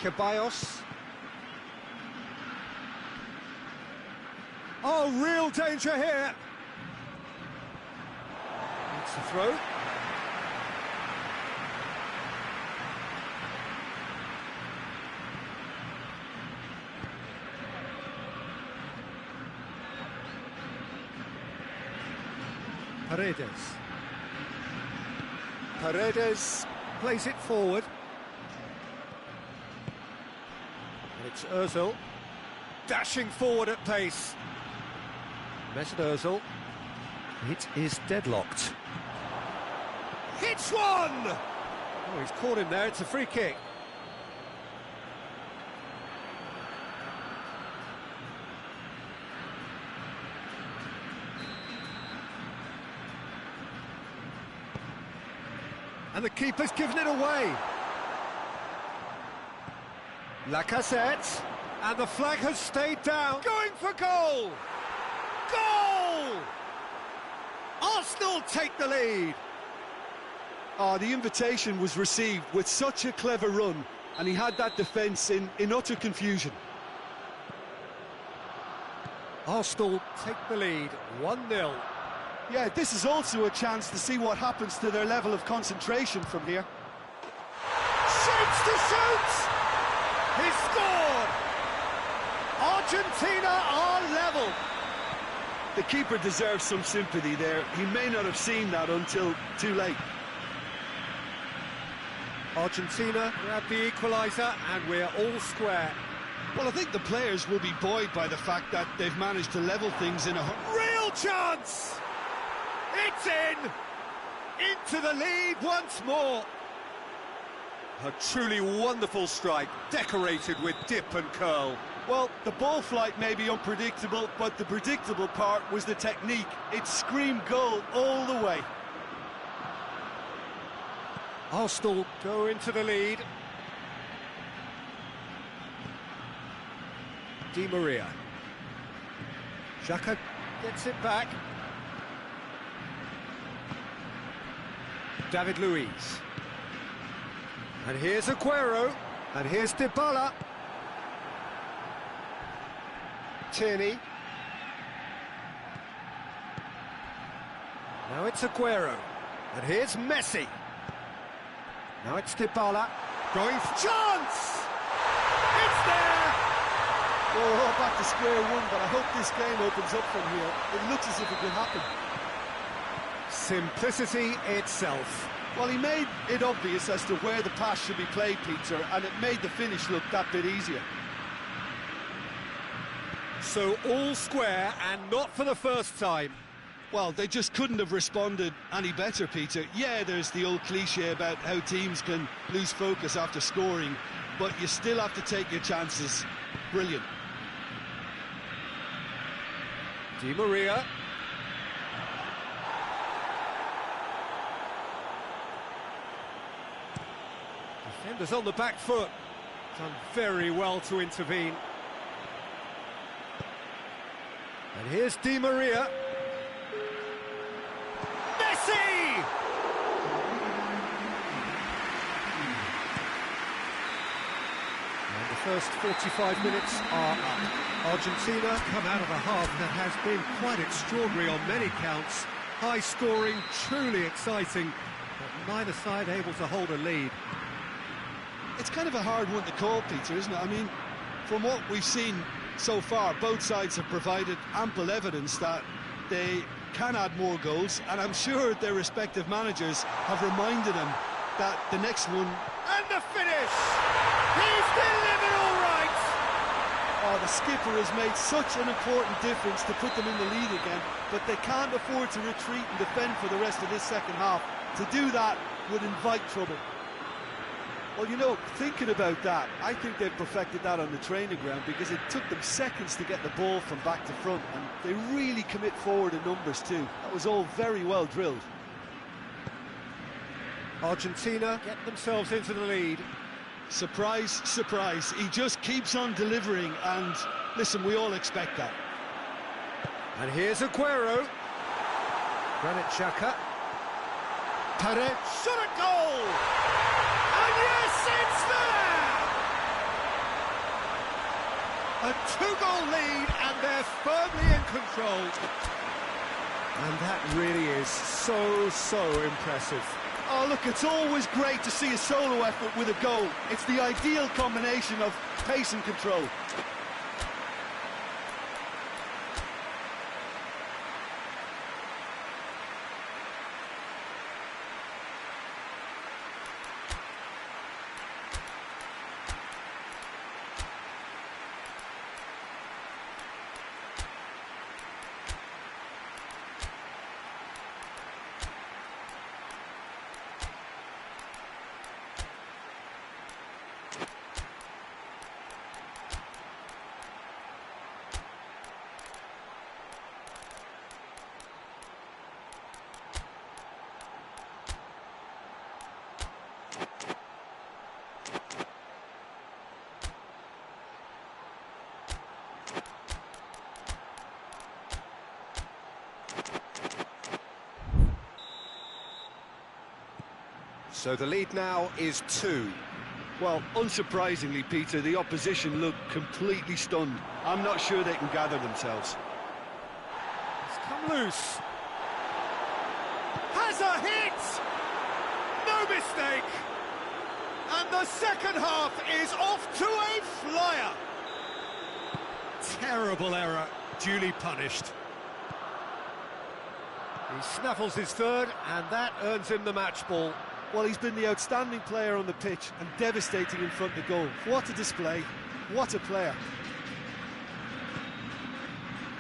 Ceballos. Oh, real danger here. It's a throw. Paredes plays it forward. And it's Ozil, dashing forward at pace. Mesut Ozil. It is deadlocked. Hits one! Oh, he's caught him there, it's a free kick. And the keeper's given it away. Lacazette, and the flag has stayed down. Going for goal! Goal! Arsenal take the lead. Oh, the invitation was received with such a clever run, and he had that defence in utter confusion. Arsenal take the lead, 1-0. Yeah, this is also a chance to see what happens to their level of concentration from here. Shoots to shoot! He scored! Argentina are level. The keeper deserves some sympathy there. He may not have seen that until too late. Argentina grab the equaliser, and we're all square. Well, I think the players will be buoyed by the fact that they've managed to level things in a... Real chance! It's in! Into the lead once more. A truly wonderful strike, decorated with dip and curl. Well, the ball flight may be unpredictable, but the predictable part was the technique. It screamed goal all the way. Arsenal go into the lead. Di Maria. Xhaka gets it back. David Luiz. And here's Aguero. And here's Dybala. Tierney. Now it's Aguero. And here's Messi. Now it's Dybala. Going for chance! It's there! Well, we're all back to square one, but I hope this game opens up from here. It looks as if it could happen. Simplicity itself. Well, he made it obvious as to where the pass should be played, Peter, and it made the finish look that bit easier. So all square, and not for the first time. Well, they just couldn't have responded any better, Peter. Yeah, there's the old cliche about how teams can lose focus after scoring, but you still have to take your chances. Brilliant. Di Maria. Defenders on the back foot. Done very well to intervene. And here's Di Maria. Messi! And the first 45 minutes are up. Argentina come out of a half that has been quite extraordinary on many counts. High scoring, truly exciting, but neither side able to hold a lead. It's kind of a hard one to call, Peter, isn't it? I mean, from what we've seen so far, both sides have provided ample evidence that they can add more goals, and I'm sure their respective managers have reminded them that the next one And the finish! He's delivered all right! Oh, the skipper has made such an important difference to put them in the lead again, but they can't afford to retreat and defend for the rest of this second half. To do that would invite trouble. Well, you know, thinking about that, I think they've perfected that on the training ground, because it took them seconds to get the ball from back to front, and they really commit forward in numbers too. That was all very well drilled. Argentina get themselves into the lead. Surprise, surprise, he just keeps on delivering, and listen, we all expect that. And here's Aguero. Granit Xhaka. Paredes, shot at goal! And yes, it's there! A two-goal lead, and they're firmly in control. And that really is so impressive. Oh, look, it's always great to see a solo effort with a goal. It's the ideal combination of pace and control. So the lead now is 2. Well, unsurprisingly, Peter, the opposition look completely stunned. I'm not sure they can gather themselves. It's come loose. Has a hit! No mistake! And the second half is off to a flyer! Terrible error, duly punished. He snaffles his third, and that earns him the match ball. Well, he's been the outstanding player on the pitch and devastating in front of goal. What a display, what a player.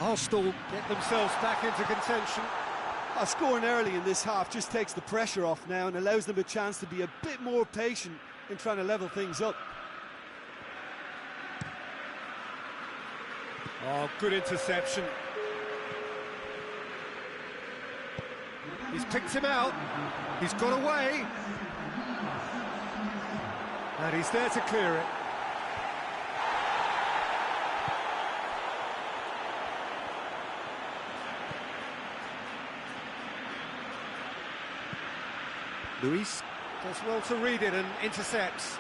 Arsenal get themselves back into contention. Scoring early in this half just takes the pressure off now and allows them a chance to be a bit more patient in trying to level things up. Oh, good interception. He's picked him out. He's got away. And he's there to clear it. Luis does well to read it and intercepts.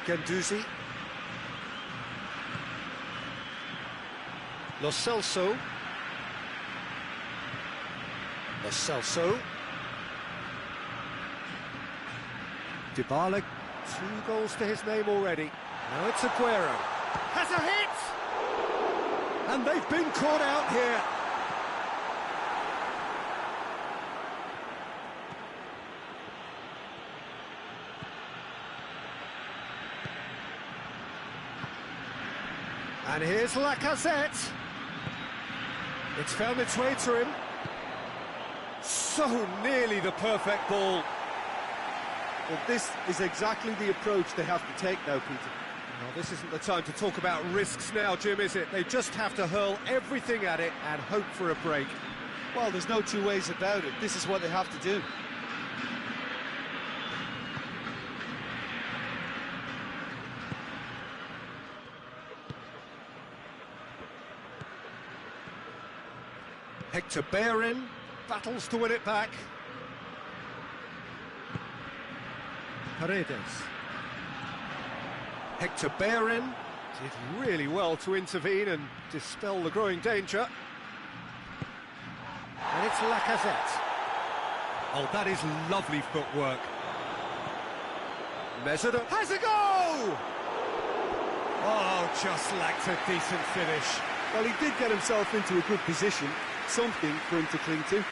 Guendouzi. Lo Celso. Lo Celso. Dybala, 2 goals to his name already. Now it's Aguero. Has a hit! And they've been caught out here. And here's Lacazette. It's found its way to him. So nearly the perfect ball. Well, this is exactly the approach they have to take now, Peter. Well, this isn't the time to talk about risks now, Jim, is it? They just have to hurl everything at it and hope for a break. Well, there's no two ways about it. This is what they have to do. Hector Bellerin battles to win it back. Paredes. Hector Bellerin did really well to intervene and dispel the growing danger. And it's Lacazette. Oh, that is lovely footwork. Mesut has a go! Oh, just lacked a decent finish. Well, he did get himself into a good position, something for him to cling to.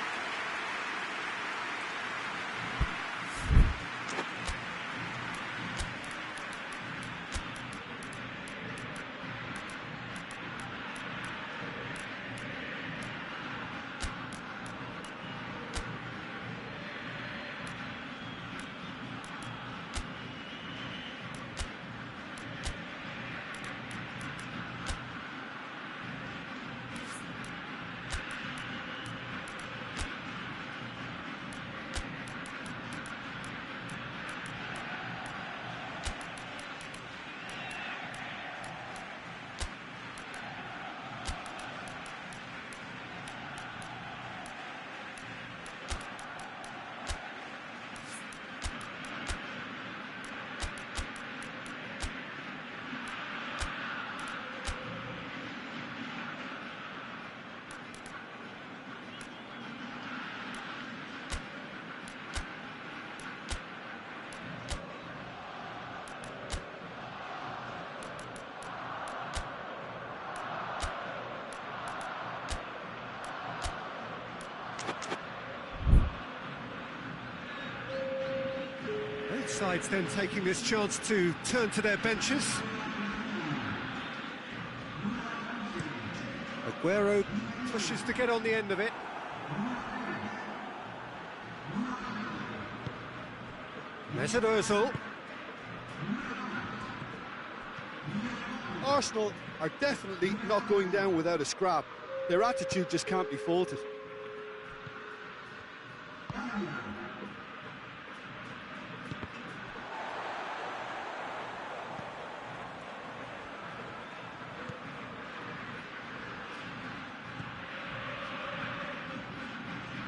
sides then taking this chance to turn to their benches. Aguero pushes to get on the end of it. Mesut Ozil. Arsenal are definitely not going down without a scrap. Their attitude just can't be faulted.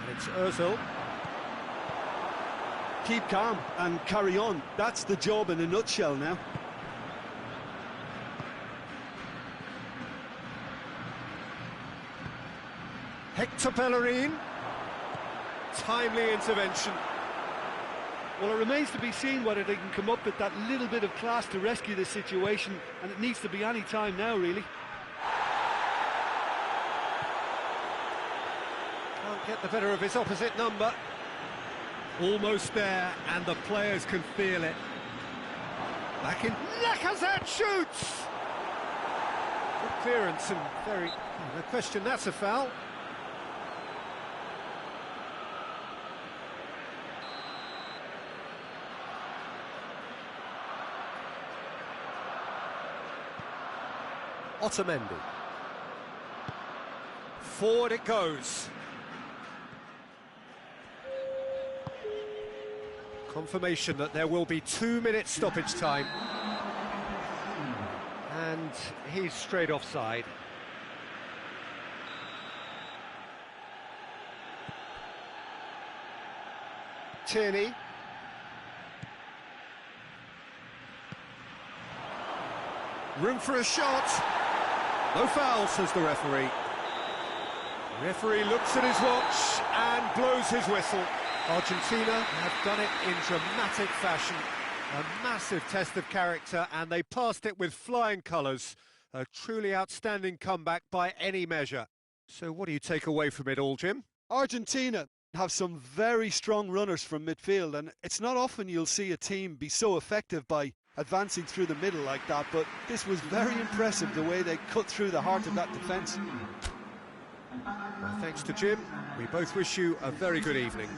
And it's Ozil. Keep calm and carry on. That's the job in a nutshell now. Hector Bellerin. Timely intervention. Well, it remains to be seen whether they can come up with that little bit of class to rescue the situation, and it needs to be any time now, really. Can't get the better of his opposite number. Almost there, and the players can feel it. Back in. Lacazette shoots! Good clearance and very... No question, that's a foul. Otamendi. Forward it goes. Confirmation that there will be 2 minutes stoppage time. And he's straight offside. Tierney. Room for a shot. No foul, says the referee. The referee looks at his watch and blows his whistle. Argentina have done it in dramatic fashion. A massive test of character, and they passed it with flying colours. A truly outstanding comeback by any measure. So what do you take away from it all, Jim? Argentina have some very strong runners from midfield, and it's not often you'll see a team be so effective by advancing through the middle like that, but this was very impressive, the way they cut through the heart of that defence. Well, thanks to Jim. We both wish you a very good evening.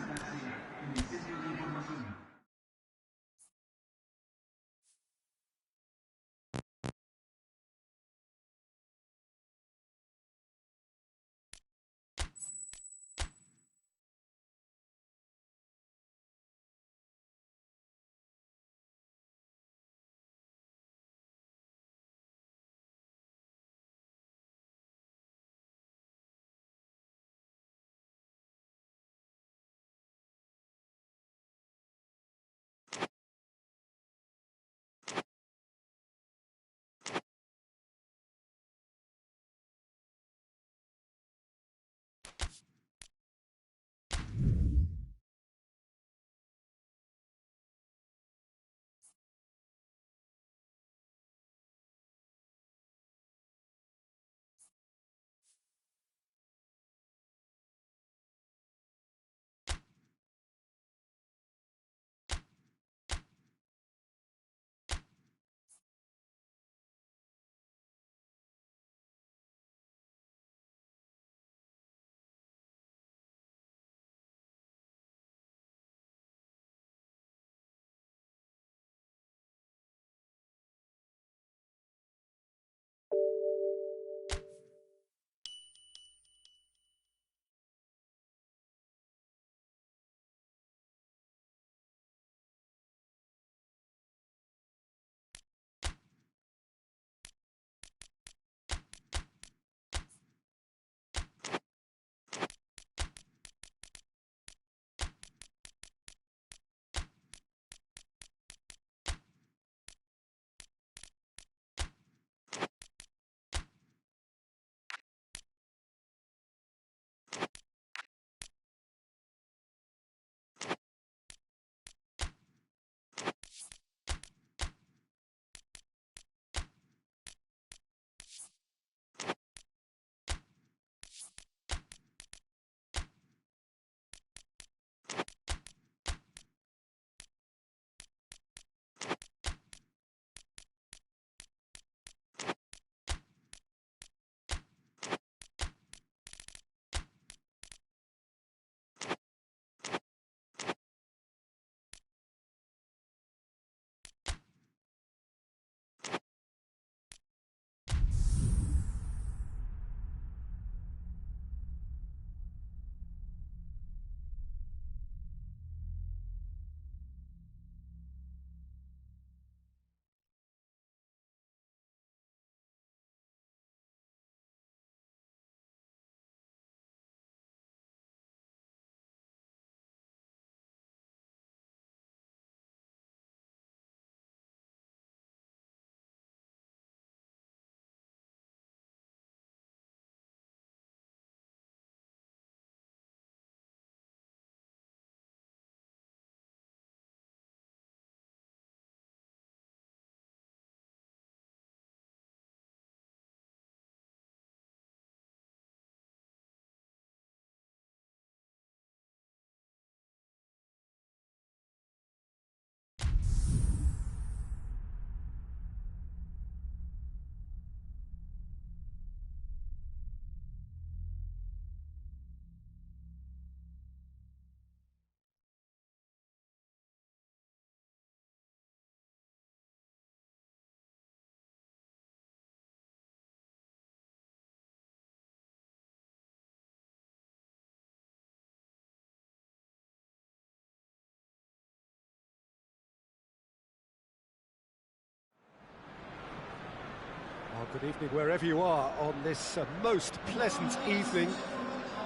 Well, good evening wherever you are on this most pleasant evening.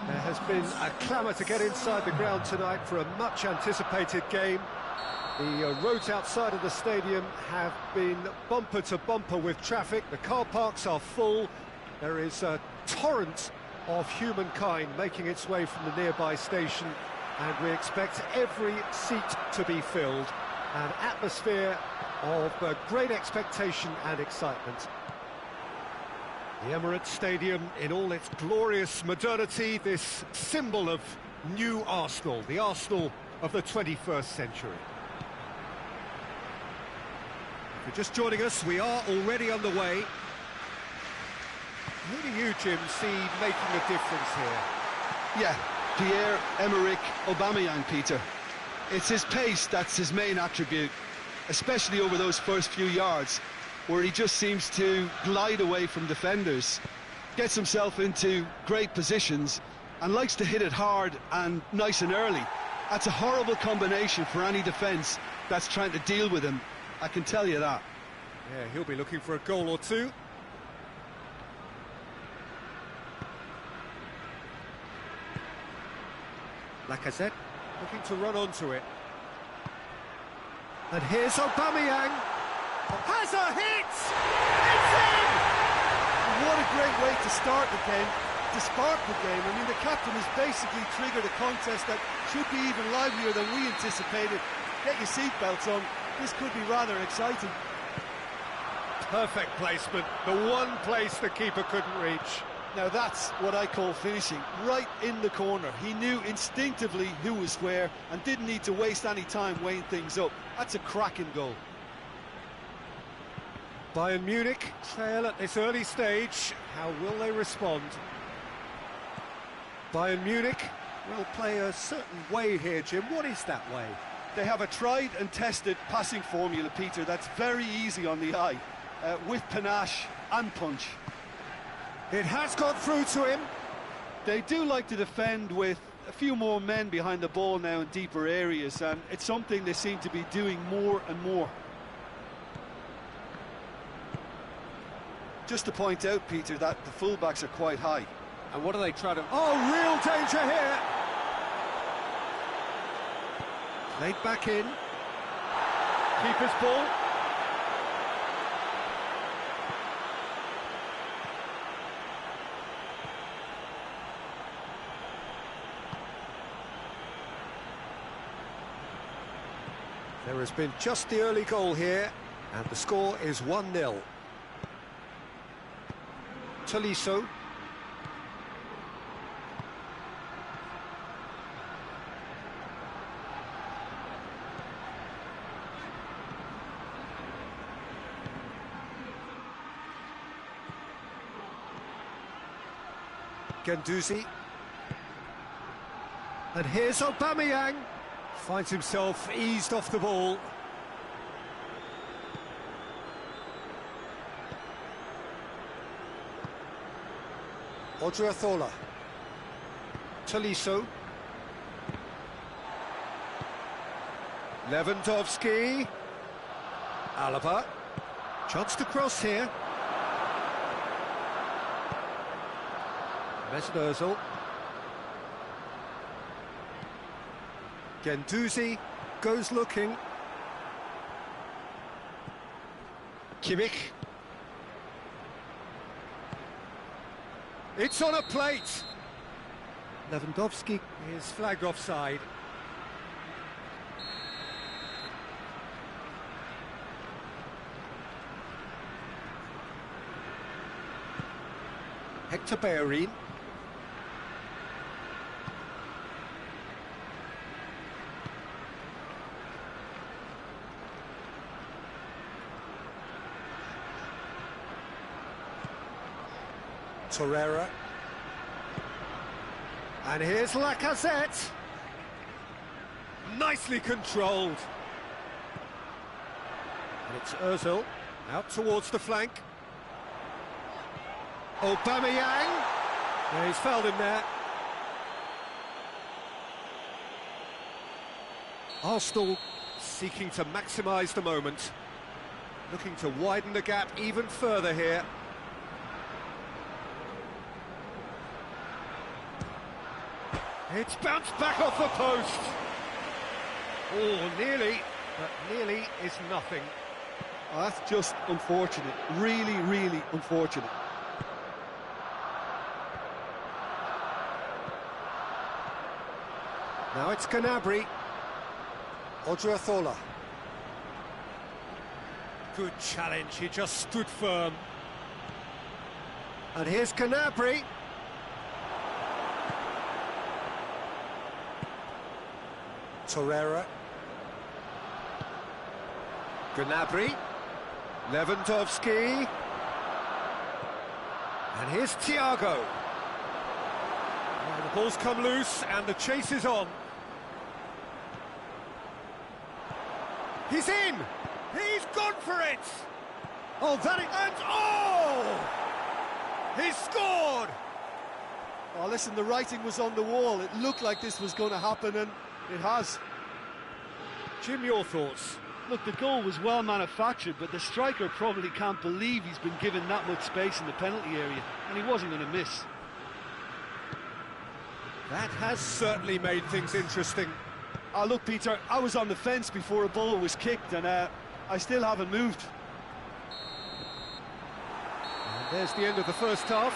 There has been a clamour to get inside the ground tonight for a much anticipated game. The roads outside of the stadium have been bumper to bumper with traffic. The car parks are full. There is a torrent of humankind making its way from the nearby station, and we expect every seat to be filled. An atmosphere of great expectation and excitement. The Emirates Stadium in all its glorious modernity, this symbol of new Arsenal, the Arsenal of the 21st century. If you're just joining us, we are already underway. Who do you, Jim, see making a difference here? Yeah, Pierre-Emerick Aubameyang, Peter. It's his pace that's his main attribute, especially over those first few yards, where he just seems to glide away from defenders, gets himself into great positions, and likes to hit it hard and nice and early. That's a horrible combination for any defence that's trying to deal with him, I can tell you that. Yeah, he'll be looking for a goal or two. Lacazette looking to run onto it. And here's Aubameyang. Has a hit! It's in! What a great way to start the game, to spark the game. I mean, the captain has basically triggered a contest that should be even livelier than we anticipated. Get your seatbelts on, this could be rather exciting. Perfect placement, the one place the keeper couldn't reach. Now that's what I call finishing, right in the corner. He knew instinctively who was where and didn't need to waste any time weighing things up. That's a cracking goal. Bayern Munich trail at this early stage. How will they respond? Bayern Munich will play a certain way here, Jim. What is that way? They have a tried and tested passing formula, Peter, that's very easy on the eye, with panache and punch. It has got through to him. They do like to defend with a few more men behind the ball now in deeper areas, and it's something they seem to be doing more and more. Just to point out, Peter, that the fullbacks are quite high. And what are they trying to... Oh, real danger here! Played back in. Keeper's ball. There has been just the early goal here, and the score is 1-0. Tolisso. Guendouzi. And here's Aubameyang. Finds himself eased off the ball. Odriozola. Tolisso. Lewandowski. Alaba. Chance to cross here. Mesut Ozil. Guendouzi goes looking. Kimmich. It's on a plate. Lewandowski is flagged offside. Hector Bellerin. Torreira. And here's Lacazette. Nicely controlled. And it's Ozil out towards the flank. Aubameyang. Yeah, he's fouled him there. Arsenal seeking to maximise the moment. Looking to widen the gap even further here. It's bounced back off the post. Oh, nearly, but nearly is nothing. Oh, that's just unfortunate. Really, really unfortunate. Now it's Gnabry. Odriozola. Good challenge, he just stood firm. And here's Gnabry. Torreira. Gnabry. Lewandowski. And here's Thiago. Well, the ball's come loose and the chase is on. He's in! He's gone for it! Oh, and oh! He's scored! Oh, listen, the writing was on the wall. It looked like this was going to happen, and it has. Jim, your thoughts? Look, the goal was well manufactured, but the striker probably can't believe he's been given that much space in the penalty area, and he wasn't going to miss. That has certainly made things interesting. Oh, look, Peter, I was on the fence before a ball was kicked, and I still haven't moved. And there's the end of the first half.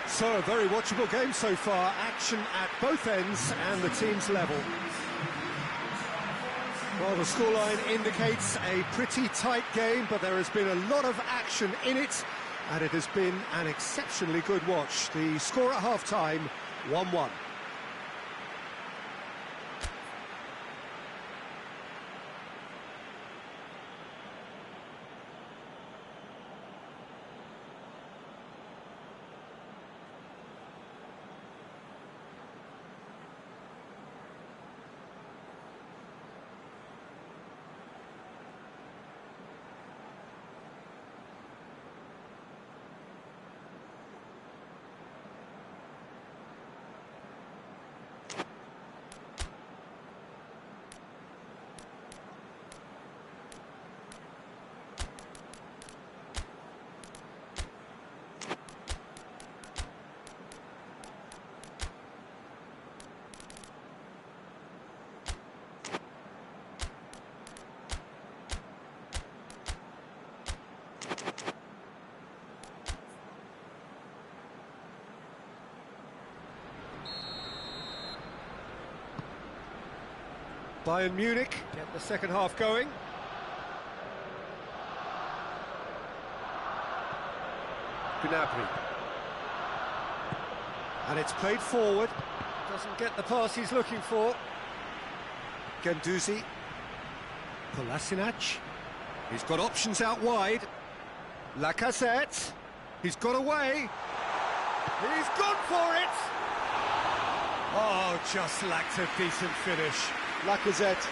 So, a very watchable game so far. Action at both ends and the team's level. Well, the scoreline indicates a pretty tight game, but there has been a lot of action in it, and it has been an exceptionally good watch. The score at half-time, 1-1. Bayern Munich get the second half going. Gnabry. And it's played forward. Doesn't get the pass he's looking for. Guendouzi. Kolasinac. He's got options out wide. Lacazette. He's got away. He's gone for it! Oh, just lacked a decent finish. Lacazette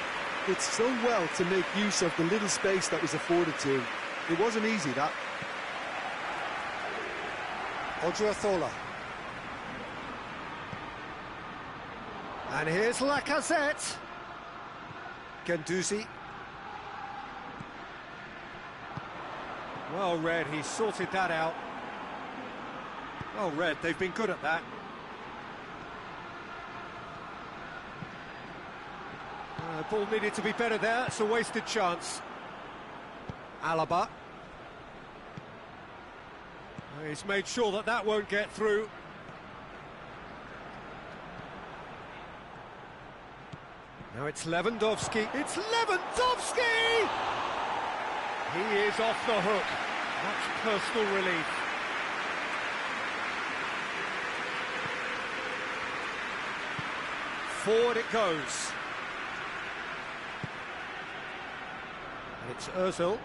did so well to make use of the little space that was afforded to him. It wasn't easy, that. Odriozola. And here's Lacazette. Guendouzi. Well read, he sorted that out. Well read, they've been good at that. The ball needed to be better there, it's a wasted chance. Alaba. He's made sure that that won't get through. Now it's Lewandowski. It's Lewandowski! He is off the hook. Much personal relief. Forward it goes. And it's Ozil.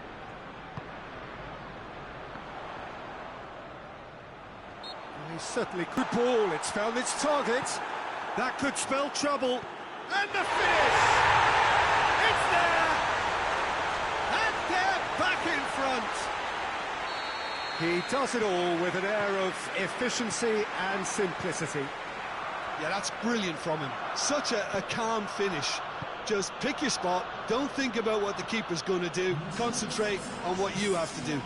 He's certainly good ball. It's found its target. That could spell trouble. And the finish! It's there! And they're back in front! He does it all with an air of efficiency and simplicity. Yeah, that's brilliant from him. Such a calm finish. Just pick your spot, don't think about what the keeper's going to do, concentrate on what you have to do.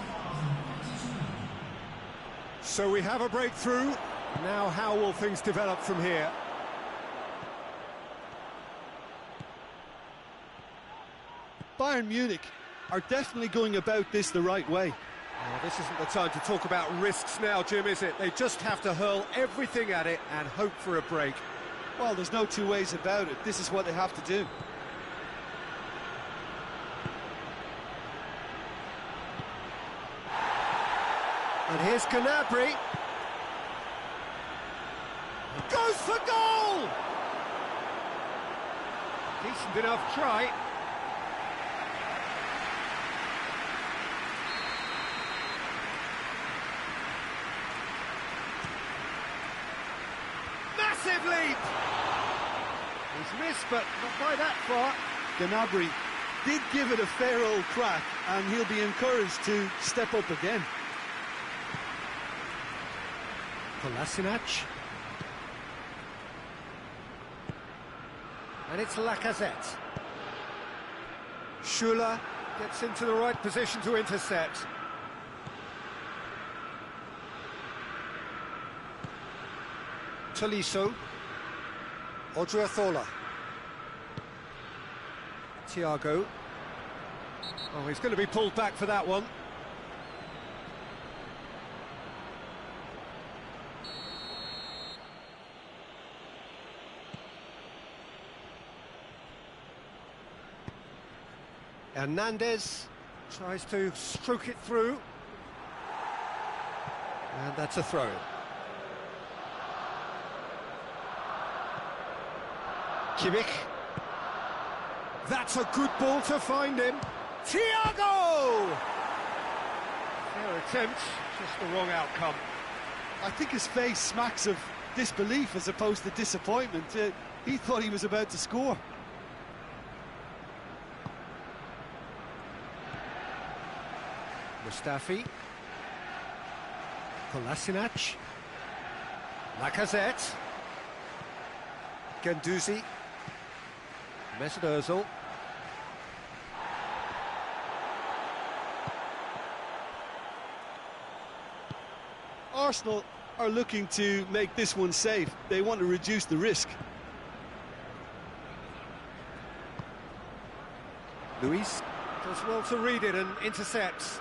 So we have a breakthrough. Now how will things develop from here? Bayern Munich are definitely going about this the right way. Oh, this isn't the time to talk about risks now, Jim, is it? They just have to hurl everything at it and hope for a break. Well, there's no two ways about it. This is what they have to do. And here's Gnabry. Goes for goal! Decent enough try. Massive leap! He's missed, but not by that far. Gnabry did give it a fair old crack, and he'll be encouraged to step up again. Kolasinac. And it's Lacazette. Schuller gets into the right position to intercept. Tolisso. Odriozola. Thiago. Oh, he's going to be pulled back for that one. Hernandez tries to stroke it through. And that's a throw. Kimmich. That's a good ball to find him. Thiago! Fair attempt, just the wrong outcome. I think his face smacks of disbelief as opposed to disappointment. He thought he was about to score. Mustafi. Kolasinac. Lacazette. Guendouzi. Mesut Ozil. Arsenal are looking to make this one safe. They want to reduce the risk. Luis does well to read it and intercepts.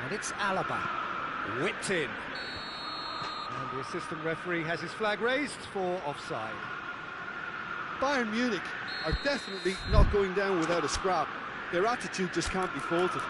And it's Alaba. Whipped in. And the assistant referee has his flag raised for offside. Bayern Munich are definitely not going down without a scrap. Their attitude just can't be faulted.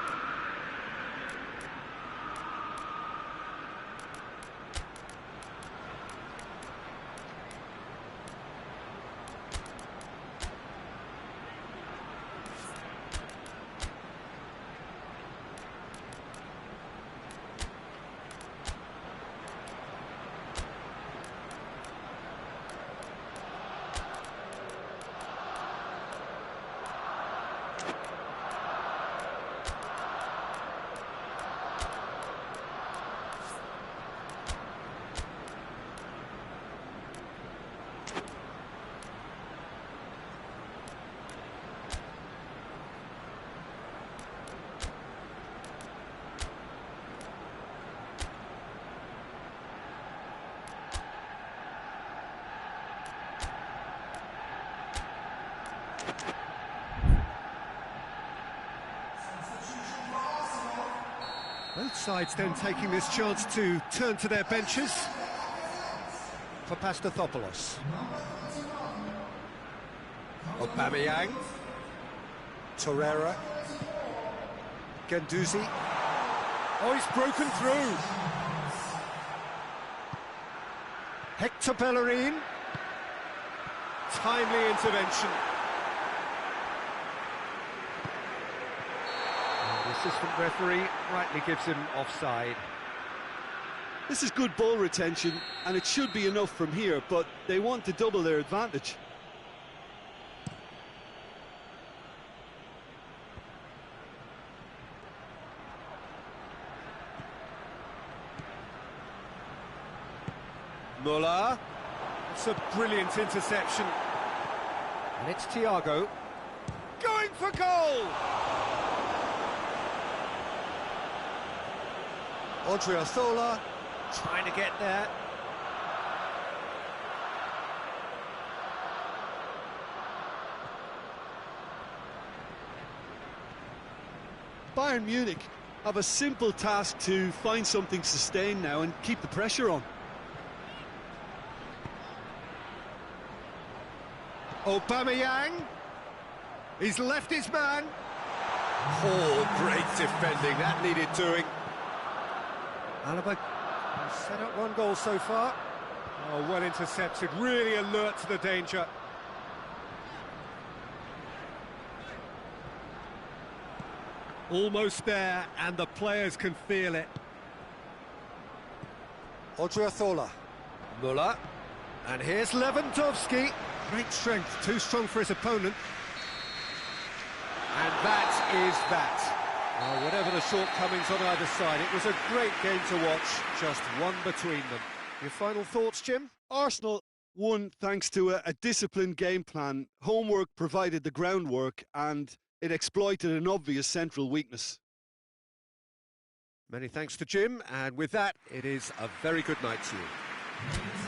Both sides then taking this chance to turn to their benches. For Pastathopoulos. Aubameyang. Torreira. Guendouzi. Oh, he's broken through. Hector Bellerin. Timely intervention. And the assistant referee rightly gives him offside. This is good ball retention, and it should be enough from here, but they want to double their advantage. Muller. It's a brilliant interception. And it's Thiago. Going for goal! Odriozola trying to get there. Bayern Munich have a simple task to find something sustained now and keep the pressure on. Aubameyang. He's left his man. Oh, great defending. That needed doing. Alaba has set up one goal so far. Oh, well intercepted. Really alert to the danger. Almost there, and the players can feel it. Odriozola. Müller. And here's Lewandowski. Great strength, too strong for his opponent. And that is that. Whatever the shortcomings on either side, it was a great game to watch, just one between them. Your final thoughts, Jim? Arsenal won thanks to a disciplined game plan. Homework provided the groundwork and it exploited an obvious central weakness. Many thanks to Jim, and with that, it is a very good night to you.